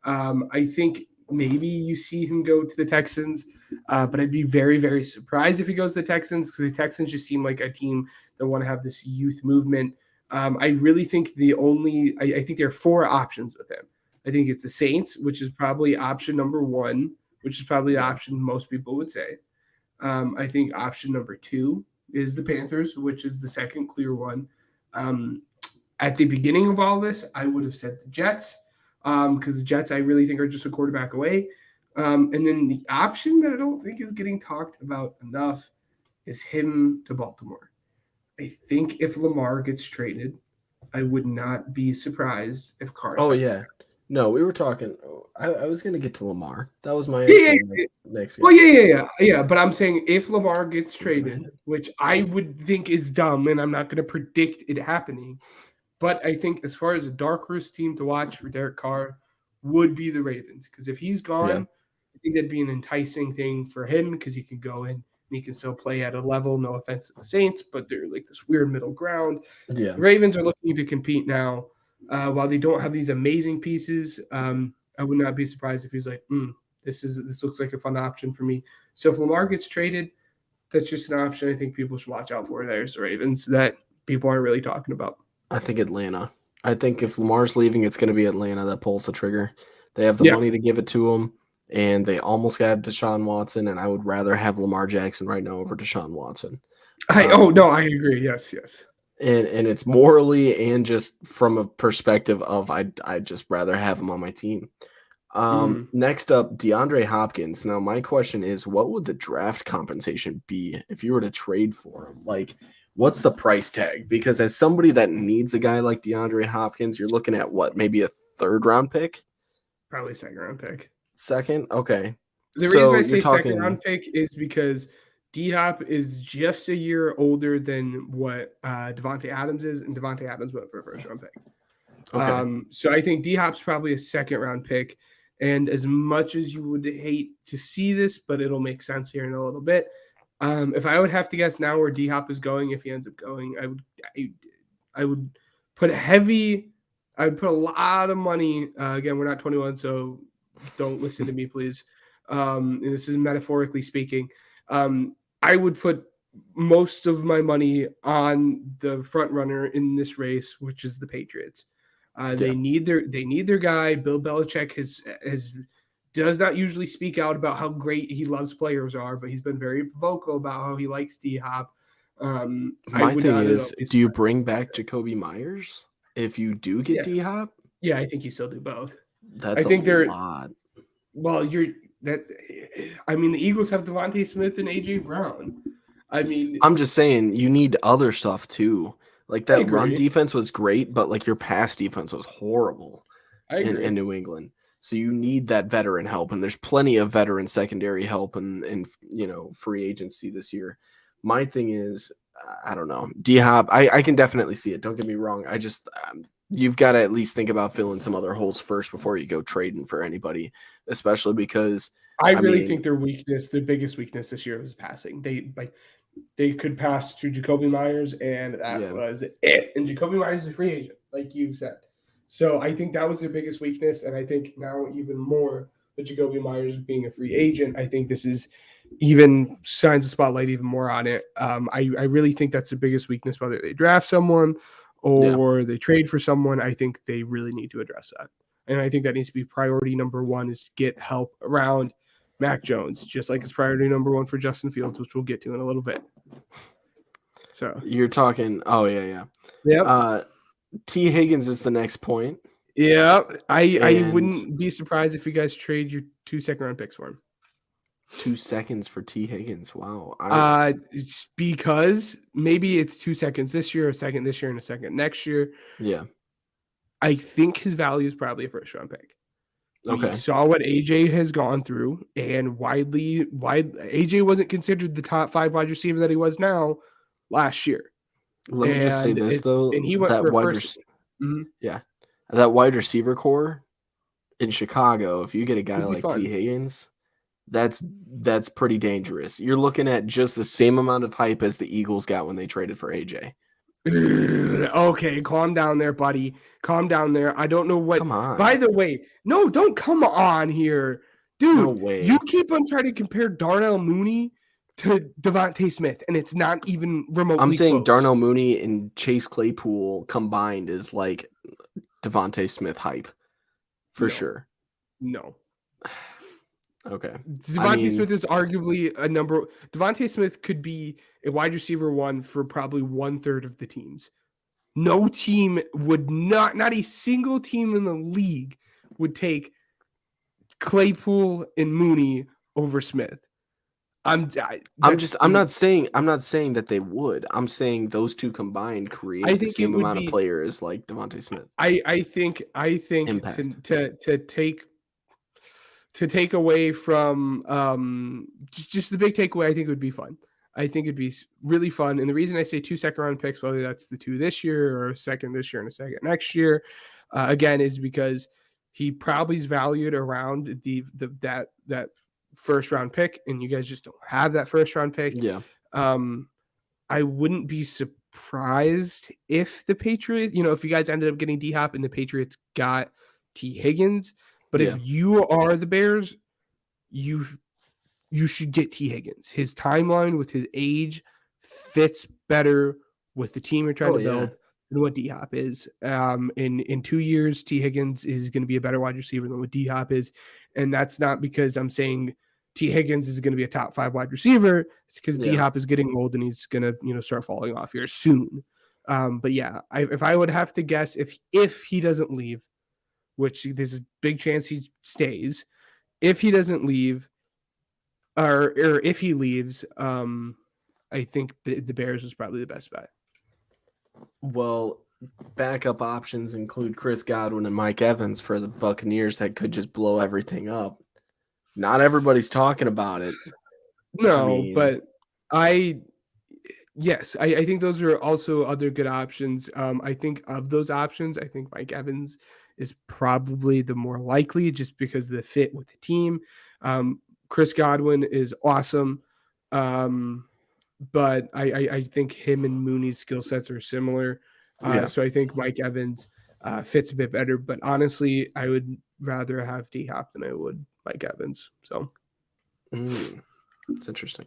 I think maybe you see him go to the Texans, but I'd be very, very surprised if he goes to the Texans, because the Texans just seem like a team that want to have this youth movement. I really think I think there are 4 options with him. I think it's the Saints, which is probably option number 1, which is probably the option most people would say. I think option number 2 is the Panthers, which is the second clear one. At the beginning of all this, I would have said the Jets, because the Jets I really think are just a quarterback away. And then the option that I don't think is getting talked about enough is him to Baltimore. I think if Lamar gets traded, I would not be surprised if Carr. Oh yeah. No, we were talking. I was gonna get to Lamar. That was my Yeah, next guy. Well, yeah. But I'm saying if Lamar gets traded, which I would think is dumb, and I'm not going to predict it happening, but I think as far as a dark horse team to watch for Derek Carr would be the Ravens, because if he's gone, Yeah. I think that'd be an enticing thing for him because he can go in and he can still play at a level. No offense to the Saints, but they're like this weird middle ground. Yeah. The Ravens are looking to compete now. While they don't have these amazing pieces, I would not be surprised if he's like, this looks like a fun option for me. So if Lamar gets traded, that's just an option I think people should watch out for. There's the Ravens that people aren't really talking about. I think Atlanta. I think if Lamar's leaving, it's going to be Atlanta that pulls the trigger. They have the money to give it to him, and they almost got Deshaun Watson, and I would rather have Lamar Jackson right now over Deshaun Watson. I agree. Yes. And it's morally and just from a perspective of I'd just rather have him on my team. Next up, DeAndre Hopkins. Now, my question is, what would the draft compensation be if you were to trade for him? Like, what's the price tag? Because as somebody that needs a guy like DeAndre Hopkins, you're looking at what, maybe a 3rd-round pick? Probably 2nd-round pick. Second? Okay. The reason I say 2nd-round pick is because D-Hop is just a year older than what Devontae Adams is, and Devontae Adams went for a 1st-round pick. Okay. So I think D-Hop's probably a 2nd-round pick. And as much as you would hate to see this, but it'll make sense here in a little bit. If I would have to guess now where D-Hop is going, if he ends up going, I would put a lot of money. Again, we're not 21, so don't listen to me, please. And this is metaphorically speaking. I would put most of my money on the front runner in this race, which is the Patriots. They need their guy. Bill Belichick does not usually speak out about how great he loves players are, but he's been very vocal about how he likes D-Hop. My thing is, do you bring back Jacoby Myers if you do get D-Hop? Yeah, I think you still do both. That's a lot. Well, the Eagles have Devontae Smith and AJ Brown. I'm just saying you need other stuff too. Like that run defense was great, but like your pass defense was horrible in New England. So you need that veteran help, and there's plenty of veteran secondary help and free agency this year. My thing is, I don't know, D-Hop. I can definitely see it. Don't get me wrong. I just you've got to at least think about filling some other holes first before you go trading for anybody, especially because I really think their biggest weakness this year was passing. They could pass to Jacoby Myers, and that was it. And Jacoby Myers is a free agent, like you said. So I think that was their biggest weakness, and I think now even more with Jacoby Myers being a free agent, I think this is even shines the spotlight even more on it. I really think that's the biggest weakness, whether they draft someone or they trade for someone. I think they really need to address that. And I think that needs to be priority number one, is to get help around Mac Jones, just like it's priority number one for Justin Fields, which we'll get to in a little bit. So you're talking, Yep. T. Higgins is the next point. Yeah, I wouldn't be surprised if you guys trade your 2 second-round picks for him. 2 seconds for T. Higgins. Wow. It's because maybe it's 2 seconds this year, a second this year, and a second next year. Yeah. I think his value is probably a 1st-round pick. Okay. We saw what AJ has gone through, and AJ wasn't considered the top 5 wide receiver that he was now last year. Let me just say this though, and he went for a first. Yeah, that wide receiver core in Chicago. If you get a guy like T. Higgins, that's pretty dangerous. You're looking at just the same amount of hype as the Eagles got when they traded for AJ. Okay, calm down there, buddy. Calm down there. I don't know what. Come on. By the way, no, don't come on here, dude. No way. You keep on trying to compare Darnell Mooney to Devontae Smith, and it's not even remotely I'm saying close. Darnell Mooney and Chase Claypool combined is like Devontae Smith hype for sure. No. Okay. Devontae Smith is arguably a number. Devontae Smith could be a wide receiver 1 for probably 1/3 of the teams. No team would not a single team in the league would take Claypool and Mooney over Smith. I'm not saying that they would. I'm saying those two combined I create the think it same would amount of be. players like Devontae Smith. I think Impact. to take away from just the big takeaway, I think it would be fun. I think it'd be really fun. And the reason I say 2 second-round picks, whether that's the 2 this year or a second this year and a second next year, again, is because he probably is valued around that first-round pick, and you guys just don't have that first-round pick. Yeah. I wouldn't be surprised if the Patriots, if you guys ended up getting D-Hop and the Patriots got T. Higgins. But Yeah. if you are the Bears, you should get T. Higgins. His timeline with his age fits better with the team you're trying to build than what D-Hop is. In 2 years, T. Higgins is going to be a better wide receiver than what D-Hop is. And that's not because I'm saying T. Higgins is going to be a top 5 wide receiver. It's because D-Hop is getting old and he's going to start falling off here soon. But yeah, if I would have to guess, if he doesn't leave, which there's a big chance he stays, if he doesn't leave, or if he leaves, I think the Bears is probably the best bet. Well, backup options include Chris Godwin and Mike Evans for the Buccaneers that could just blow everything up. Not everybody's talking about it. No, but I think those are also other good options. I think of those options, I think Mike Evans is probably the more likely just because of the fit with the team. Chris Godwin is awesome. But I think him and Mooney's skill sets are similar. So I think Mike Evans fits a bit better. But honestly, I would rather have D-Hop than I would Mike Evans. So it's interesting.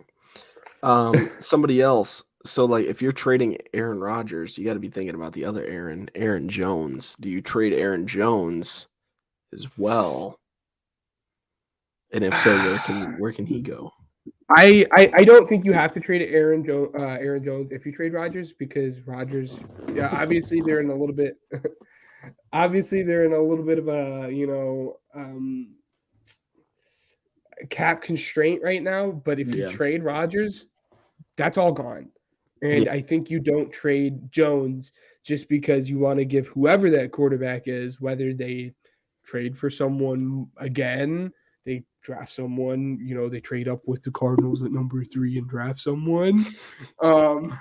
Somebody else. So, like, if you're trading Aaron Rodgers, you got to be thinking about the other Aaron Jones. Do you trade Aaron Jones as well? And if so, where can he go? I don't think you have to trade Aaron Jones if you trade Rodgers, because Rodgers, obviously they're in a little bit of a cap constraint right now. But if you trade Rodgers, that's all gone. And I think you don't trade Jones just because you want to give whoever that quarterback is, whether they trade for someone again, they draft someone, they trade up with the Cardinals at number 3 and draft someone. And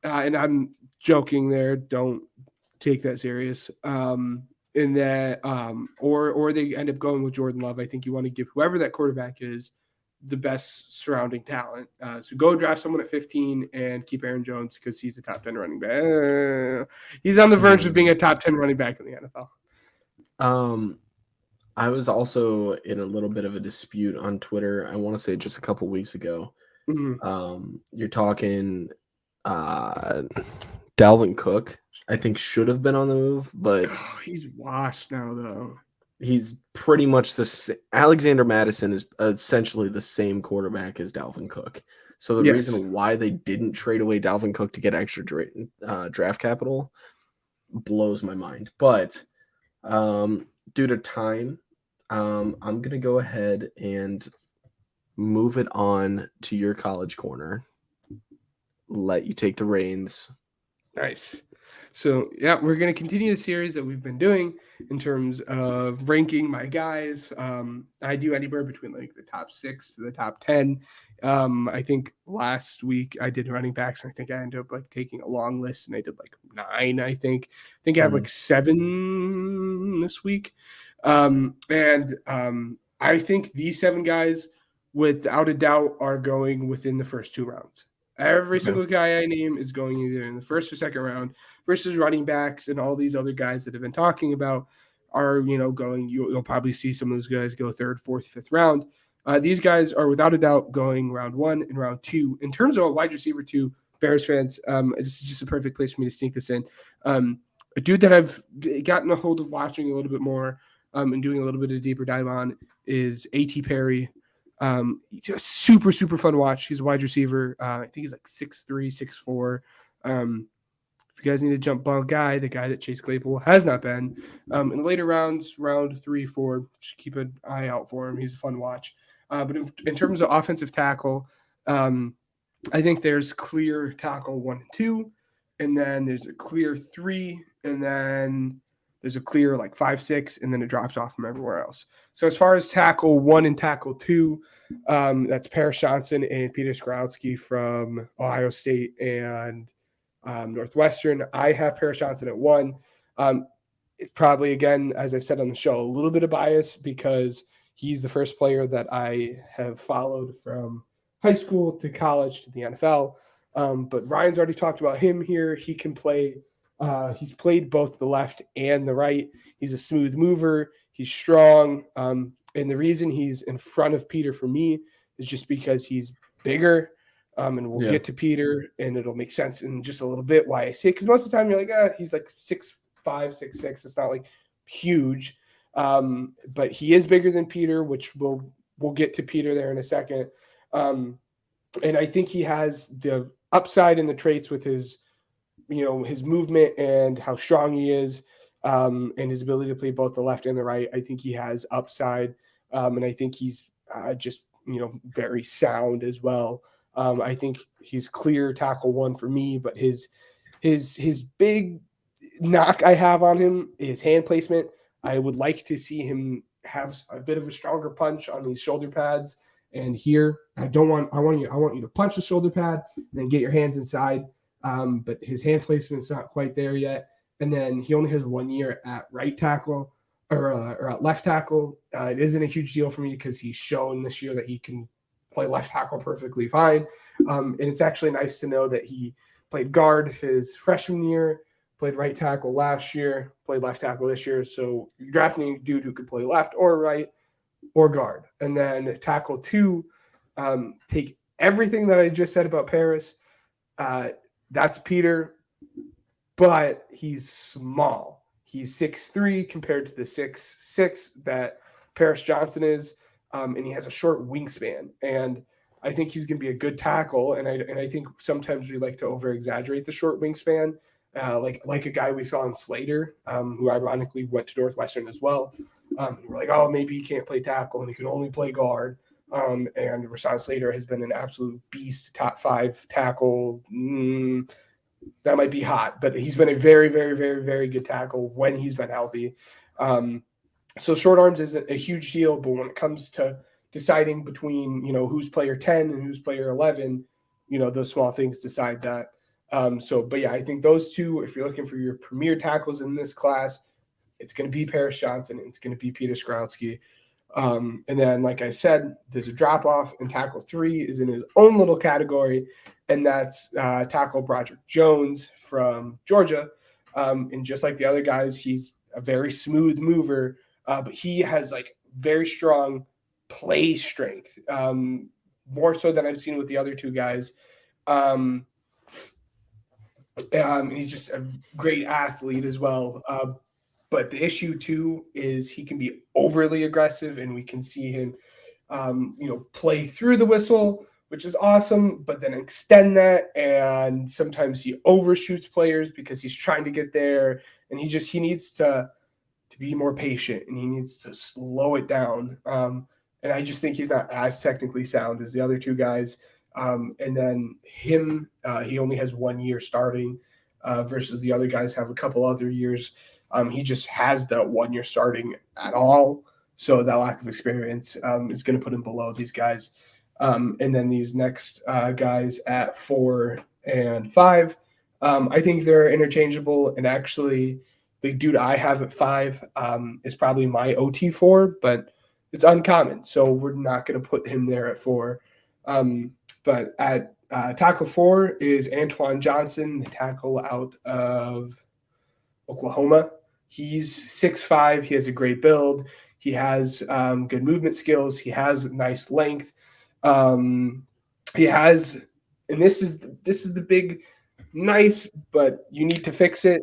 I'm joking there. Don't take that serious. In that, or they end up going with Jordan Love. I think you want to give whoever that quarterback is the best surrounding talent. So go draft someone at 15 and keep Aaron Jones because he's a top 10 running back. He's on the verge of being a top 10 running back in the NFL. I was also in a little bit of a dispute on Twitter. I want to say just a couple weeks ago. Mm-hmm. You're talking Dalvin Cook, I think should have been on the move, but he's washed now though. He's pretty much the same. Alexander Mattison is essentially the same quarterback as Dalvin Cook. So the reason why they didn't trade away Dalvin Cook to get extra draft capital blows my mind. But due to time, I'm going to go ahead and move it on to your college corner. Let you take the reins. Nice. So, we're going to continue the series that we've been doing in terms of ranking my guys. I do anywhere between like the top 6 to the top 10. I think last week I did running backs, and I think I ended up like taking a long list, and I did like 9, I think. I have like 7 this week. I think these 7 guys, without a doubt, are going within the first 2 rounds. Every single guy I name is going either in the first or second round, versus running backs and all these other guys that have been talking about are, going. You'll probably see some of those guys go 3rd, 4th, 5th round. These guys are without a doubt going round 1 and round 2. In terms of a wide receiver 2, Bears fans, this is just a perfect place for me to sneak this in. A dude that I've gotten a hold of watching a little bit more and doing a little bit of deeper dive on is A.T. Perry. He's a super, super fun watch. He's a wide receiver. I think he's like 6'3", 6'4". If you guys need a jump ball guy, the guy that Chase Claypool has not been. In the later rounds, round 3, 4, just keep an eye out for him. He's a fun watch. But in terms of offensive tackle, I think there's clear tackle 1 and 2, and then there's a clear 3, and then there's a clear like 5, 6, and then it drops off from everywhere else. So as far as tackle 1 and tackle 2, that's Paris Johnson and Peter Skrowski from Ohio State and Northwestern. I have Paris Johnson at 1. Probably, again, as I've said on the show, a little bit of bias because he's the first player that I have followed from high school to college to the NFL. But Ryan's already talked about him here. He can play. He's played both the left and the right. He's a smooth mover. He's strong. And the reason he's in front of Peter for me is just because he's bigger. And we'll get to Peter, and it'll make sense in just a little bit why I say it. Because most of the time you're like, he's like 6'5", 6'6". It's not like huge. But he is bigger than Peter, which we'll get to Peter there in a second. And I think he has the upside and the traits with his movement and how strong he is, and his ability to play both the left and the right. I think he has upside, and I think he's just very sound as well. I think he's clear tackle 1 for me, but his big knock I have on him is hand placement. I would like to see him have a bit of a stronger punch on these shoulder pads. And here, I want you to punch the shoulder pad and then get your hands inside. But his hand placement's not quite there yet. And then he only has 1 year at right tackle or at left tackle. It isn't a huge deal for me because he's shown this year that he can play left tackle perfectly fine. And it's actually nice to know that he played guard his freshman year, played right tackle last year, played left tackle this year. So you're drafting a dude who could play left or right or guard. And then tackle 2, take everything that I just said about Paris. That's Peter, but he's small. He's 6'3" compared to the 6'6" that Paris Johnson is, and he has a short wingspan. And I think he's going to be a good tackle. And I think sometimes we like to over-exaggerate the short wingspan, like a guy we saw in Slater, who ironically went to Northwestern as well. We're like, oh, maybe he can't play tackle and he can only play guard. And Rashawn Slater has been an absolute beast, top 5 tackle. That might be hot, but he's been a very, very, very, very good tackle when he's been healthy. So short arms isn't a huge deal, but when it comes to deciding between, who's player 10 and who's player 11, those small things decide that. But yeah, I think those two, if you're looking for your premier tackles in this class, it's going to be Paris Johnson and it's going to be Peter Skrowski. And then, like I said, there's a drop off, and tackle 3 is in his own little category, and that's tackle Broderick Jones from Georgia. And just like the other guys, he's a very smooth mover, but he has like very strong play strength, more so than I've seen with the other 2 guys. He's just a great athlete as well. But the issue too is he can be overly aggressive, and we can see him, play through the whistle, which is awesome, but then extend that. And sometimes he overshoots players because he's trying to get there, and he needs to be more patient, and he needs to slow it down. And I just think he's not as technically sound as the other 2 guys. And then him, he only has 1 year starting, versus the other guys have a couple other years. He just has that 1 year starting at all. So that lack of experience is going to put him below these guys. And then these next guys at 4 and 5, I think they're interchangeable. And actually, the dude I have at 5 is probably my OT4, but it's uncommon. So we're not going to put him there at 4. But at tackle 4 is Antoine Johnson, the tackle out of Oklahoma. He's 6'5". He has a great build. He has good movement skills. He has nice length. He has, and this is the big nice, but you need to fix it.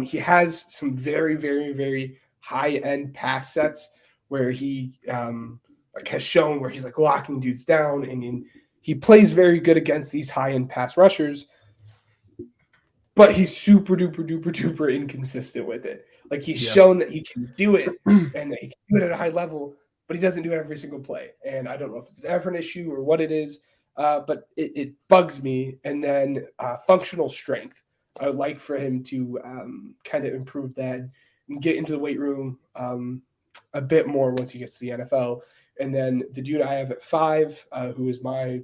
He has some very, very, very high-end pass sets where he has shown where he's like locking dudes down, and he plays very good against these high-end pass rushers, but he's super duper duper duper inconsistent with it. Like he's shown that he can do it and that he can do it at a high level, but he doesn't do it every single play. And I don't know if it's an effort issue or what it is, but it bugs me. And then functional strength. I would like for him to kind of improve that and get into the weight room a bit more once he gets to the NFL. And then the dude I have at 5, who is my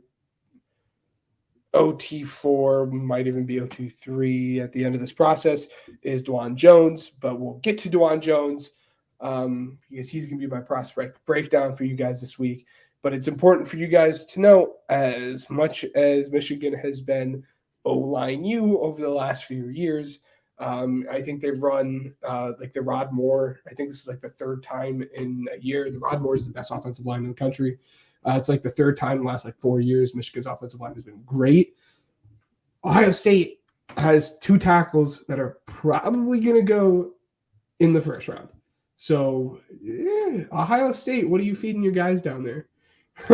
OT4, might even be OT3 at the end of this process, is Dwan Jones. But we'll get to Dwan Jones because he's going to be my prospect breakdown for you guys this week. But it's important for you guys to know, as much as Michigan has been O-line U over the last few years, I think they've run like the Rod Moore. I think this is like the 3rd time in a year. The Rod Moore is the best offensive line in the country. It's like the 3rd time in the last like 4 years. Michigan's offensive line has been great. Ohio State has 2 tackles that are probably going to go in the first round. So, yeah, Ohio State, what are you feeding your guys down there?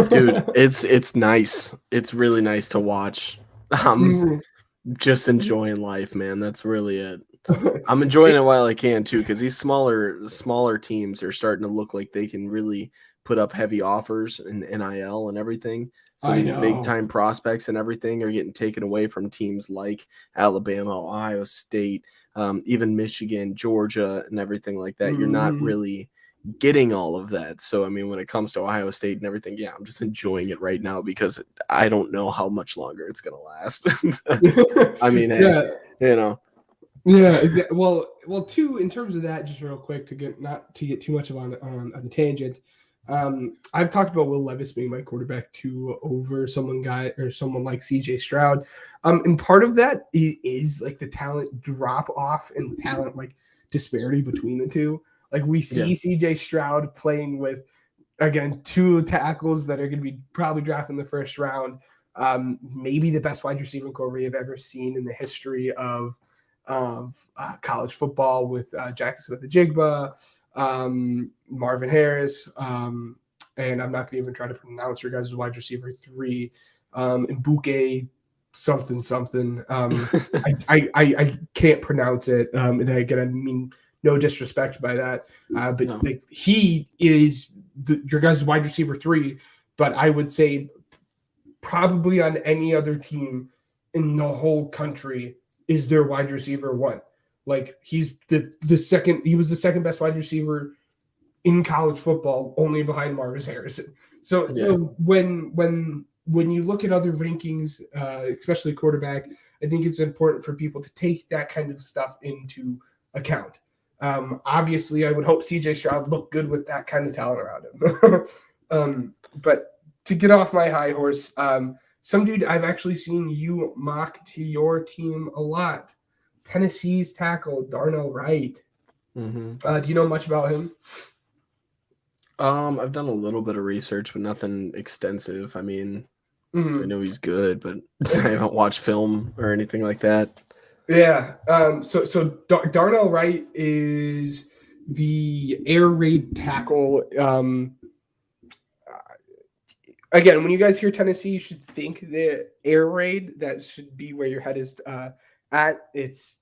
Dude, it's nice. It's really nice to watch. I'm just enjoying life, man. That's really it. I'm enjoying it while I can too, because these smaller teams are starting to look like they can really put up heavy offers and NIL and everything. So these big time prospects and everything are getting taken away from teams like Alabama, Ohio State, even Michigan, Georgia, and everything like that. You're not really getting all of that. So, I mean, when it comes to Ohio State and everything, yeah, I'm just enjoying it right now because I don't know how much longer it's going to last. I mean, hey, you know. Yeah, exactly. Well, too, in terms of that, just real quick not to get too much on a tangent. I've talked about Will Levis being my quarterback too over someone like CJ Stroud. And part of that is like the talent drop off and talent like disparity between the two. Like we see CJ Stroud playing with, again, 2 tackles that are going to be probably drafted in the first round. Maybe the best wide receiver core we have ever seen in the history of college football with Jackson Smith-Njigba, Marvin Harris, and I'm not going to even try to pronounce your guys' wide receiver 3, Mbuke something. I can't pronounce it. And again, I mean no disrespect by that, but like he is your guys' wide receiver 3. But I would say probably on any other team in the whole country is their wide receiver 1. Like he's the second. He was the second best wide receiver in college football, only behind Marvin Harrison. So when you look at other rankings, especially quarterback, I think it's important for people to take that kind of stuff into account. Obviously, I would hope CJ Stroud looked good with that kind of talent around him. But to get off my high horse, some dude I've actually seen you mock to your team a lot. Tennessee's tackle, Darnell Wright. Do you know much about him? I've done a little bit of research, but nothing extensive. I mean, I know he's good, but I haven't watched film or anything like that. Yeah. So Darnell Wright is the air raid tackle. Again, when you guys hear Tennessee, you should think the air raid. That should be where your head is at. It's,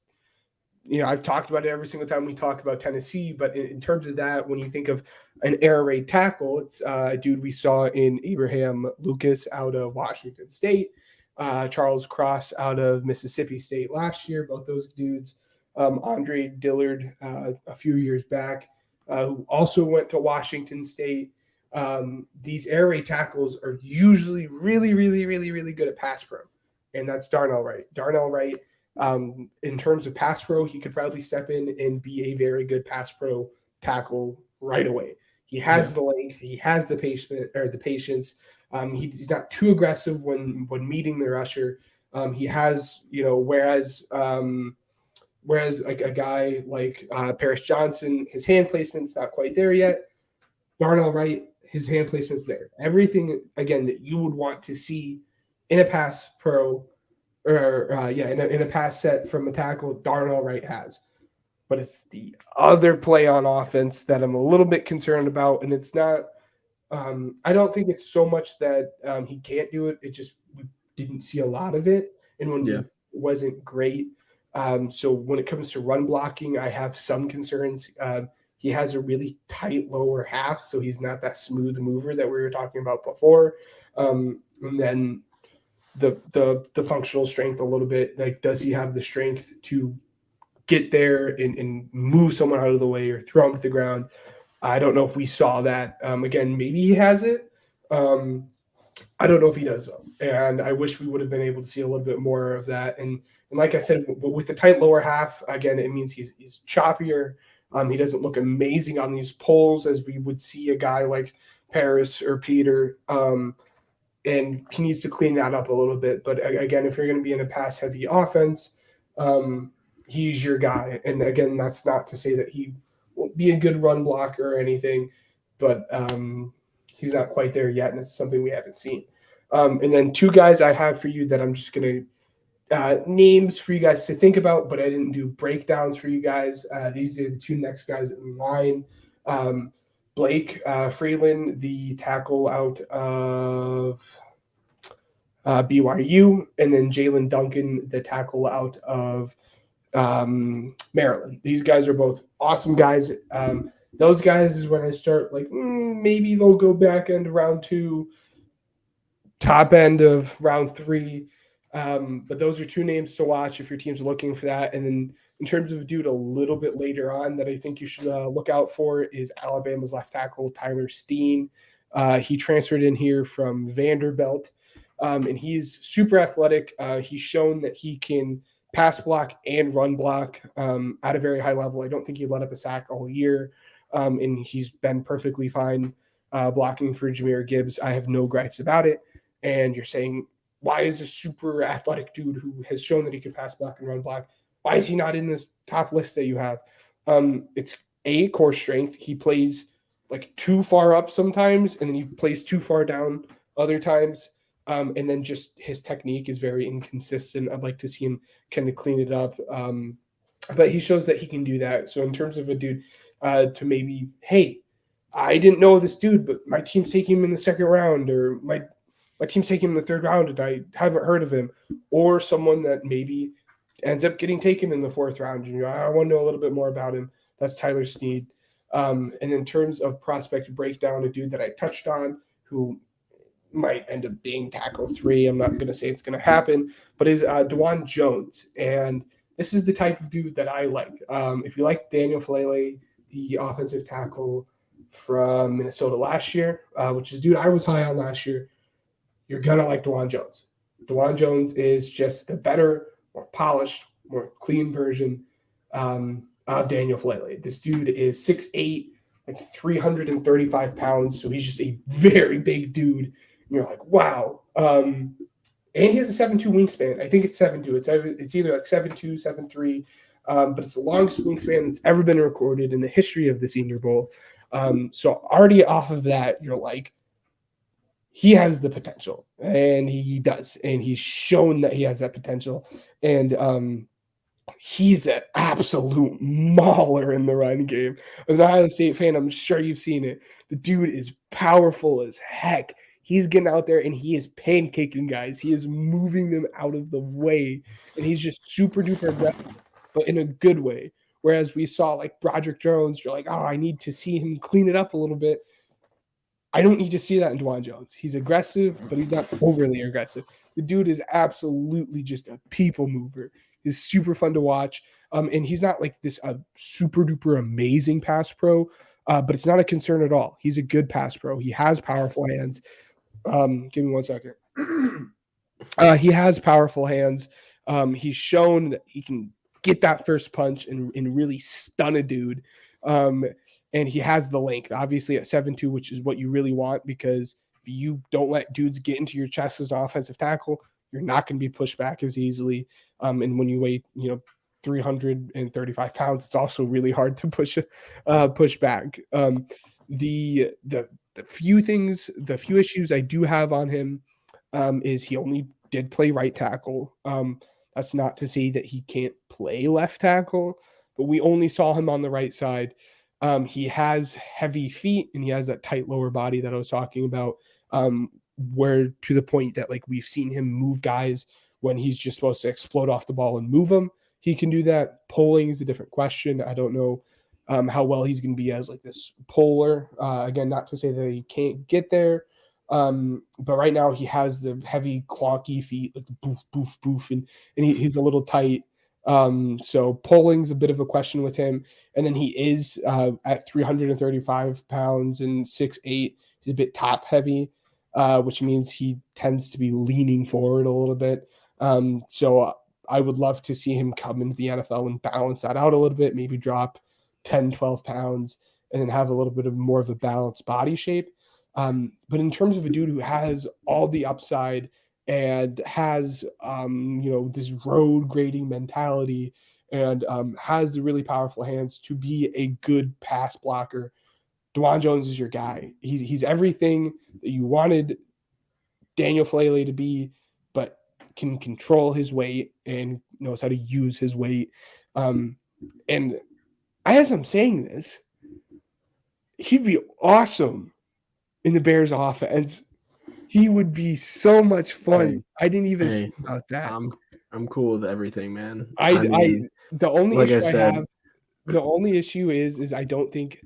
I've talked about it every single time we talk about Tennessee, but in terms of that, when you think of an air raid tackle, it's a dude we saw in Abraham Lucas out of Washington State, Charles Cross out of Mississippi State last year, both those dudes. Andre Dillard a few years back, who also went to Washington State. These air raid tackles are usually really, really, really, really good at pass pro, and that's Darnell Wright. Darnell Wright, in terms of pass pro, he could probably step in and be a very good pass pro tackle right away. He has the length, he has the patience. He's not too aggressive when meeting the rusher. He has, whereas like a guy like Paris Johnson, his hand placement's not quite there yet. Darnell Wright, his hand placement's there. Everything, again, that you would want to see in a pass pro or in a pass set from a tackle, Darnell Wright has. But it's the other play on offense that I'm a little bit concerned about, and it's not. I don't think it's so much that he can't do it. It just we didn't see a lot of it, and when it wasn't great. So when it comes to run blocking, I have some concerns. He has a really tight lower half, so he's not that smooth mover that we were talking about before. And then the functional strength a little bit. Like, does he have the strength to get there and move someone out of the way or throw him to the ground? I don't know if we saw that. Again, maybe he has it. I don't know if he does though, and I wish we would have been able to see a little bit more of that. And like I said, with the tight lower half, again, it means he's choppier. He doesn't look amazing on these poles as we would see a guy like Paris or Peter. And he needs to clean that up a little bit. But again, if you're going to be in a pass-heavy offense, he's your guy. And again, that's not to say that he won't be a good run blocker or anything, but he's not quite there yet, and it's something we haven't seen. And then two guys I have for you that I'm just going to names for you guys to think about, but I didn't do breakdowns for you guys. These are the two next guys in line. Blake Freeland, the tackle out of BYU, and then Jalen Duncan, the tackle out of Maryland. These guys are both awesome guys. Those guys is when I start like, maybe they'll go back end of round 2, top end of round 3. But those are two names to watch if your team's looking for that. And then in terms of a dude a little bit later on that I think you should look out for is Alabama's left tackle, Tyler Steen. He transferred in here from Vanderbilt, and he's super athletic. He's shown that he can pass block and run block at a very high level. I don't think he let up a sack all year, and he's been perfectly fine blocking for Jahmyr Gibbs. I have no gripes about it. And you're saying, why is a super athletic dude who has shown that he can pass block and run block, why is he not in this top list that you have? It's a core strength. He plays like too far up sometimes, and then he plays too far down other times. And then just his technique is very inconsistent. I'd like to see him kind of clean it up. But he shows that he can do that. So in terms of a dude to maybe, hey, I didn't know this dude, but my team's taking him in the second round, or my team's taking him in the third round and I haven't heard of him, or someone that maybe ends up getting taken in the fourth round. And I want to know a little bit more about him. That's Tyler Snead. And in terms of prospect breakdown, a dude that I touched on who might end up being tackle 3. I'm not going to say it's going to happen, but is DeJuan Jones. And this is the type of dude that I like. If you like Daniel Falele, the offensive tackle from Minnesota last year, which is a dude I was high on last year, you're going to like DeJuan Jones. DeJuan Jones is just the better, more polished, more clean version of Daniel Falele. This dude is 6'8", like 335 pounds, so he's just a very big dude. And you're like, wow. And he has a 7'2" wingspan. I think it's 7'2". It's either like 7'2", 7'3", but it's the longest wingspan that's ever been recorded in the history of the Senior Bowl. So already off of that, you're like, he has the potential, and he does, and he's shown that he has that potential. And he's an absolute mauler in the run game. As an Ohio State fan, I'm sure you've seen it. The dude is powerful as heck. He's getting out there and he is pancaking guys. He is moving them out of the way, and he's just super duper aggressive, but in a good way. Whereas we saw like Broderick Jones, you're like, oh, I need to see him clean it up a little bit. I don't need to see that in DeJuan Jones. He's aggressive, but he's not overly aggressive. The dude is absolutely just a people mover. He's super fun to watch. And he's not like this super duper amazing pass pro, but it's not a concern at all. He's a good pass pro. He has powerful hands. Give me 1 second. He has powerful hands. He's shown that he can get that first punch and really stun a dude. And he has the length, obviously, at 7'2", which is what you really want, because if you don't let dudes get into your chest as an offensive tackle, you're not going to be pushed back as easily. And when you weigh, 335 pounds, it's also really hard to push back. The few issues I do have on him is he only did play right tackle. That's not to say that he can't play left tackle, but we only saw him on the right side. He has heavy feet and he has that tight lower body that I was talking about, where to the point that like we've seen him move guys when he's just supposed to explode off the ball and move them. He can do that. Polling is a different question. I don't know how well he's going to be as like this polar. Again, not to say that he can't get there, but right now he has the heavy clonky feet, like boof, boof, boof, and he's a little tight. So polling's a bit of a question with him. And then he is at 335 pounds and 6'8". He's a bit top heavy, which means he tends to be leaning forward a little bit. So I would love to see him come into the NFL and balance that out a little bit, maybe drop 10, 12 pounds, and then have a little bit of more of a balanced body shape. But in terms of a dude who has all the upside and has, this road grading mentality and has the really powerful hands to be a good pass blocker, DeJuan Jones is your guy. He's everything that you wanted Daniel Falele to be, but can control his weight and knows how to use his weight. And as I'm saying this, he'd be awesome in the Bears offense. He would be so much fun. I didn't even think about that. I'm cool with everything, man. The only like issue I said, the only issue is I don't think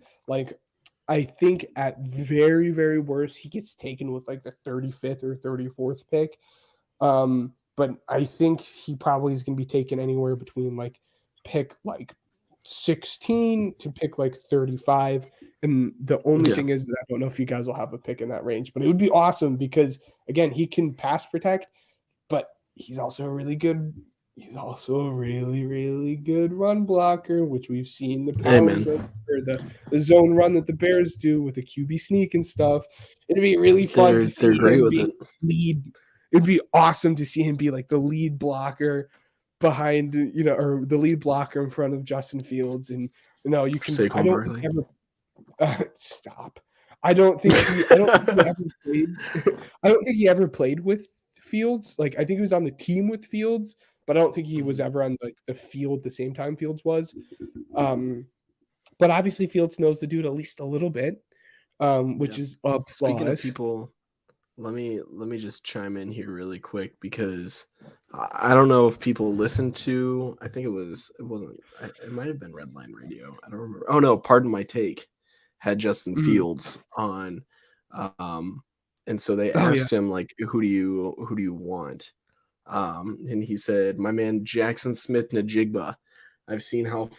I think at very, very worst he gets taken with like the 35th or 34th pick. But I think he probably is going to be taken anywhere between like pick like 16 to pick like 35. And the only thing is, I don't know if you guys will have a pick in that range, but it would be awesome because again, he can pass protect, but he's also a really, really good run blocker, which we've seen the power zone or the zone run that the Bears do with the QB sneak and stuff. It'd be really fun to see him be lead. It'd be awesome to see him be like the lead blocker behind, or the lead blocker in front of Justin Fields. And you can. Saquon I don't Barkley. think ever stop. I don't think he ever played. I don't think he ever played with Fields. Like I think he was on the team with Fields, but I don't think he was ever on like the field the same time Fields was. But obviously Fields knows the dude at least a little bit, which is a plus. Speaking of people, let me just chime in here really quick because I don't know if people listened to. I think it might have been Redline Radio. I don't remember. Oh no, Pardon My Take had Justin Fields on, and so they asked him like, who do you want? And he said, my man Jackson Smith-Njigba. I've seen how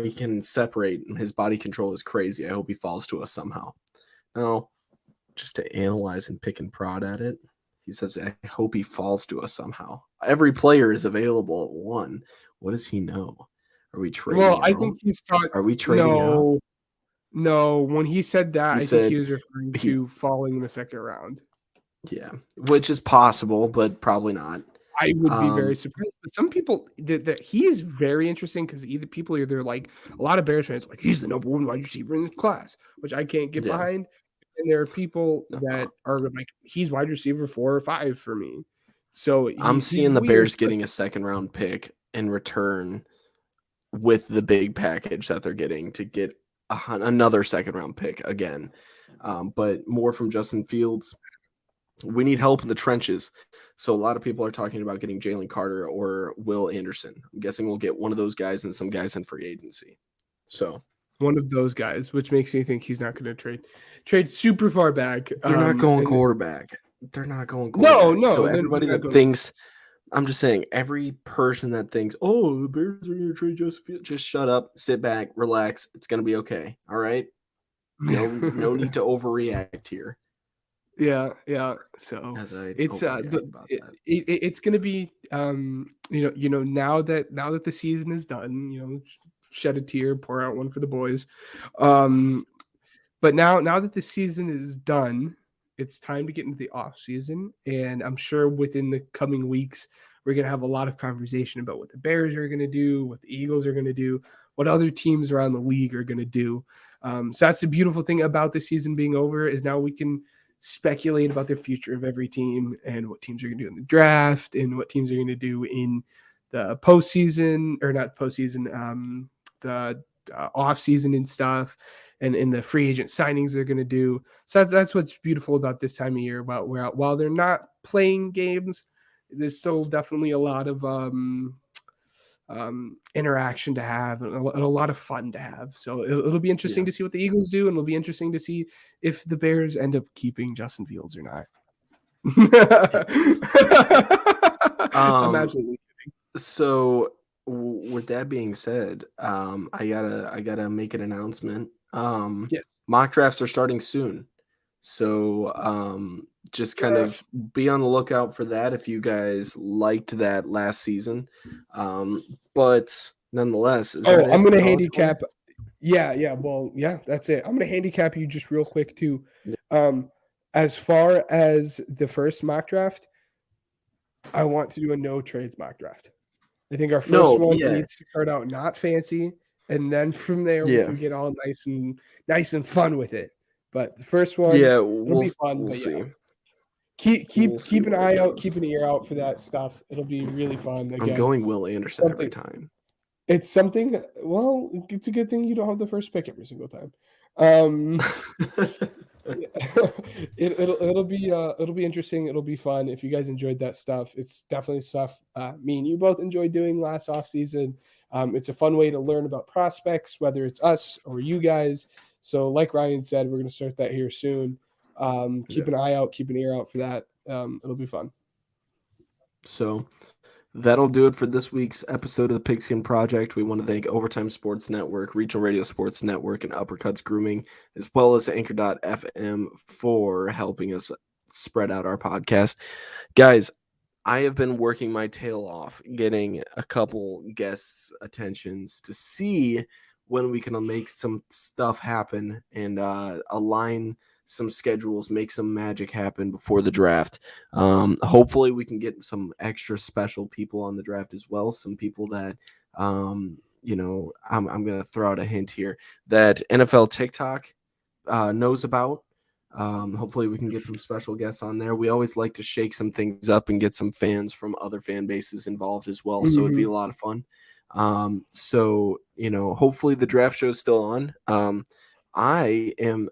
he can separate, and his body control is crazy. I hope he falls to us somehow. Now, just to analyze and pick and prod at it, he says, I hope he falls to us somehow. Every player is available at 1. What does he know? Are we trading? Well, I think he's talking. Are we trading out? No, when he said that, I think he was referring to falling in the second round. Yeah, which is possible, but probably not. I would be very surprised. But some people that he is very interesting because people either like a lot of Bears fans like he's the number 1 wide receiver in this class, which I can't get behind. And there are people that are like he's wide receiver 4 or 5 for me. So I'm seeing the Bears getting a second round pick in return with the big package that they're getting to get another second round pick again. But more from Justin Fields. We need help in the trenches. So a lot of people are talking about getting Jalen Carter or Will Anderson. I'm guessing we'll get one of those guys and some guys in free agency. So one of those guys, which makes me think he's not going to trade super far back. They're not going quarterback. They're not going quarterback. No. So everybody that thinks, I'm just saying, every person that thinks, oh, the Bears are going to trade Justin Fields, just shut up, sit back, relax. It's going to be okay. All right. No need to overreact here. Yeah. So it's it's going to be now that the season is done, shed a tear, pour out one for the boys. But now that the season is done, it's time to get into the off season, and I'm sure within the coming weeks we're going to have a lot of conversation about what the Bears are going to do, what the Eagles are going to do, what other teams around the league are going to do. So that's the beautiful thing about the season being over is now we can speculate about the future of every team and what teams are going to do in the draft and what teams are going to do in the postseason or not postseason, the off season and stuff, and in the free agent signings they're going to do. So that's what's beautiful about this time of year. About while they're not playing games, there's still definitely a lot of interaction to have and a lot of fun to have. So it'll be interesting to see what the Eagles do, and it'll be interesting to see if the Bears end up keeping Justin Fields or not. I'm absolutely kidding. So with that being said, I gotta make an announcement. Yes. Mock drafts are starting soon. So just kind of be on the lookout for that if you guys liked that last season. But nonetheless, is that it I'm for gonna college handicap. Yeah. Well, yeah, that's it. I'm gonna handicap you just real quick too. As far as the first mock draft, I want to do a no trades mock draft. I think our first one needs to start out not fancy, and then from there we can get all nice and fun with it. But the first one, it'll be fun. We'll see. Keep an eye out, keep an ear out for that stuff. It'll be really fun. Again, I'm going Will Anderson every time. It's something. Well, it's a good thing you don't have the first pick every single time. It'll be interesting. It'll be fun. If you guys enjoyed that stuff, it's definitely stuff me and you both enjoyed doing last offseason. It's a fun way to learn about prospects, whether it's us or you guys. So like Ryan said, we're going to start that here soon. Keep an eye out, keep an ear out for that. It'll be fun. So that'll do it for this week's episode of the Pigskin Project. We want to thank Overtime Sports Network, Regional Radio Sports Network, and Uppercuts Grooming, as well as Anchor.fm for helping us spread out our podcast. Guys, I have been working my tail off getting a couple guests' attentions to see when we can make some stuff happen and align some schedules, make some magic happen before the draft. Hopefully we can get some extra special people on the draft as well. Some people that, I'm going to throw out a hint here that NFL TikTok knows about. Hopefully we can get some special guests on there. We always like to shake some things up and get some fans from other fan bases involved as well. So it'd be a lot of fun. Hopefully the draft show is still on. I am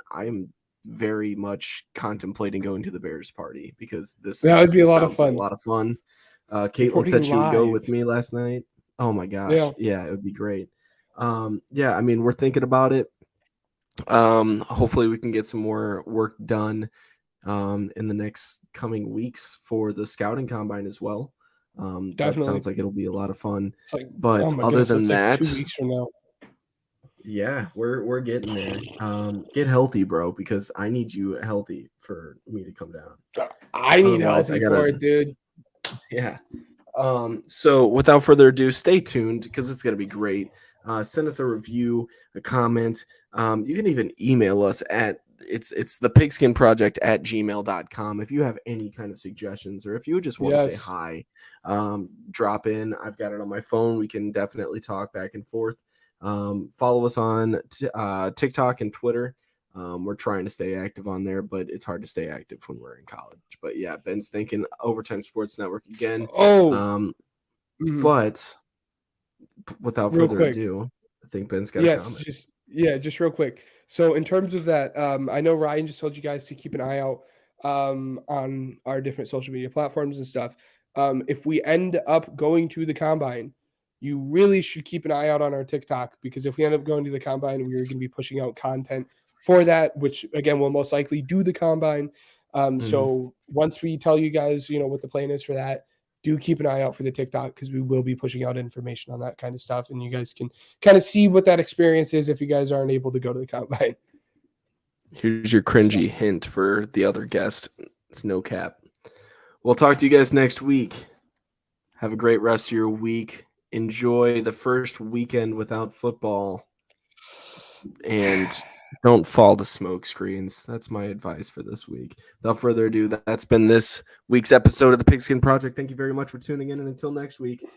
very much contemplating going to the Bears party because that would be a lot of fun. Caitlin said she would go with me last night. Oh my gosh. Yeah, it would be great. We're thinking about it. Hopefully we can get some more work done in the next coming weeks for the scouting combine as well. That sounds like it'll be a lot of fun. But other than that, 2 weeks from now. Yeah, we're getting there. Get healthy, bro, because I need you healthy for me to come down. I need healthy for it, dude. Yeah. So without further ado, stay tuned because it's gonna be great. Send us a review, a comment. You can even email us at it's thepigskinproject@gmail.com if you have any kind of suggestions or if you just want to say hi. Drop in. I've got it on my phone. We can definitely talk back and forth. Follow us on TikTok and Twitter. We're trying to stay active on there, but it's hard to stay active when we're in college. But yeah, Ben's thinking Overtime Sports Network again. But without further ado, I think Ben's got a comment. Just real quick. So in terms of that, I know Ryan just told you guys to keep an eye out on our different social media platforms and stuff. If we end up going to the combine, you really should keep an eye out on our TikTok because if we end up going to the combine, we're going to be pushing out content for that, which again will most likely do the combine. So once we tell you guys, what the plan is for that, do keep an eye out for the TikTok because we will be pushing out information on that kind of stuff, and you guys can kind of see what that experience is if you guys aren't able to go to the combine. Here's your cringy hint for the other guest. It's no cap. We'll talk to you guys next week. Have a great rest of your week. Enjoy the first weekend without football and don't fall to smoke screens. That's my advice for this week. Without further ado, that's been this week's episode of the Pigskin Project. Thank you very much for tuning in, and until next week.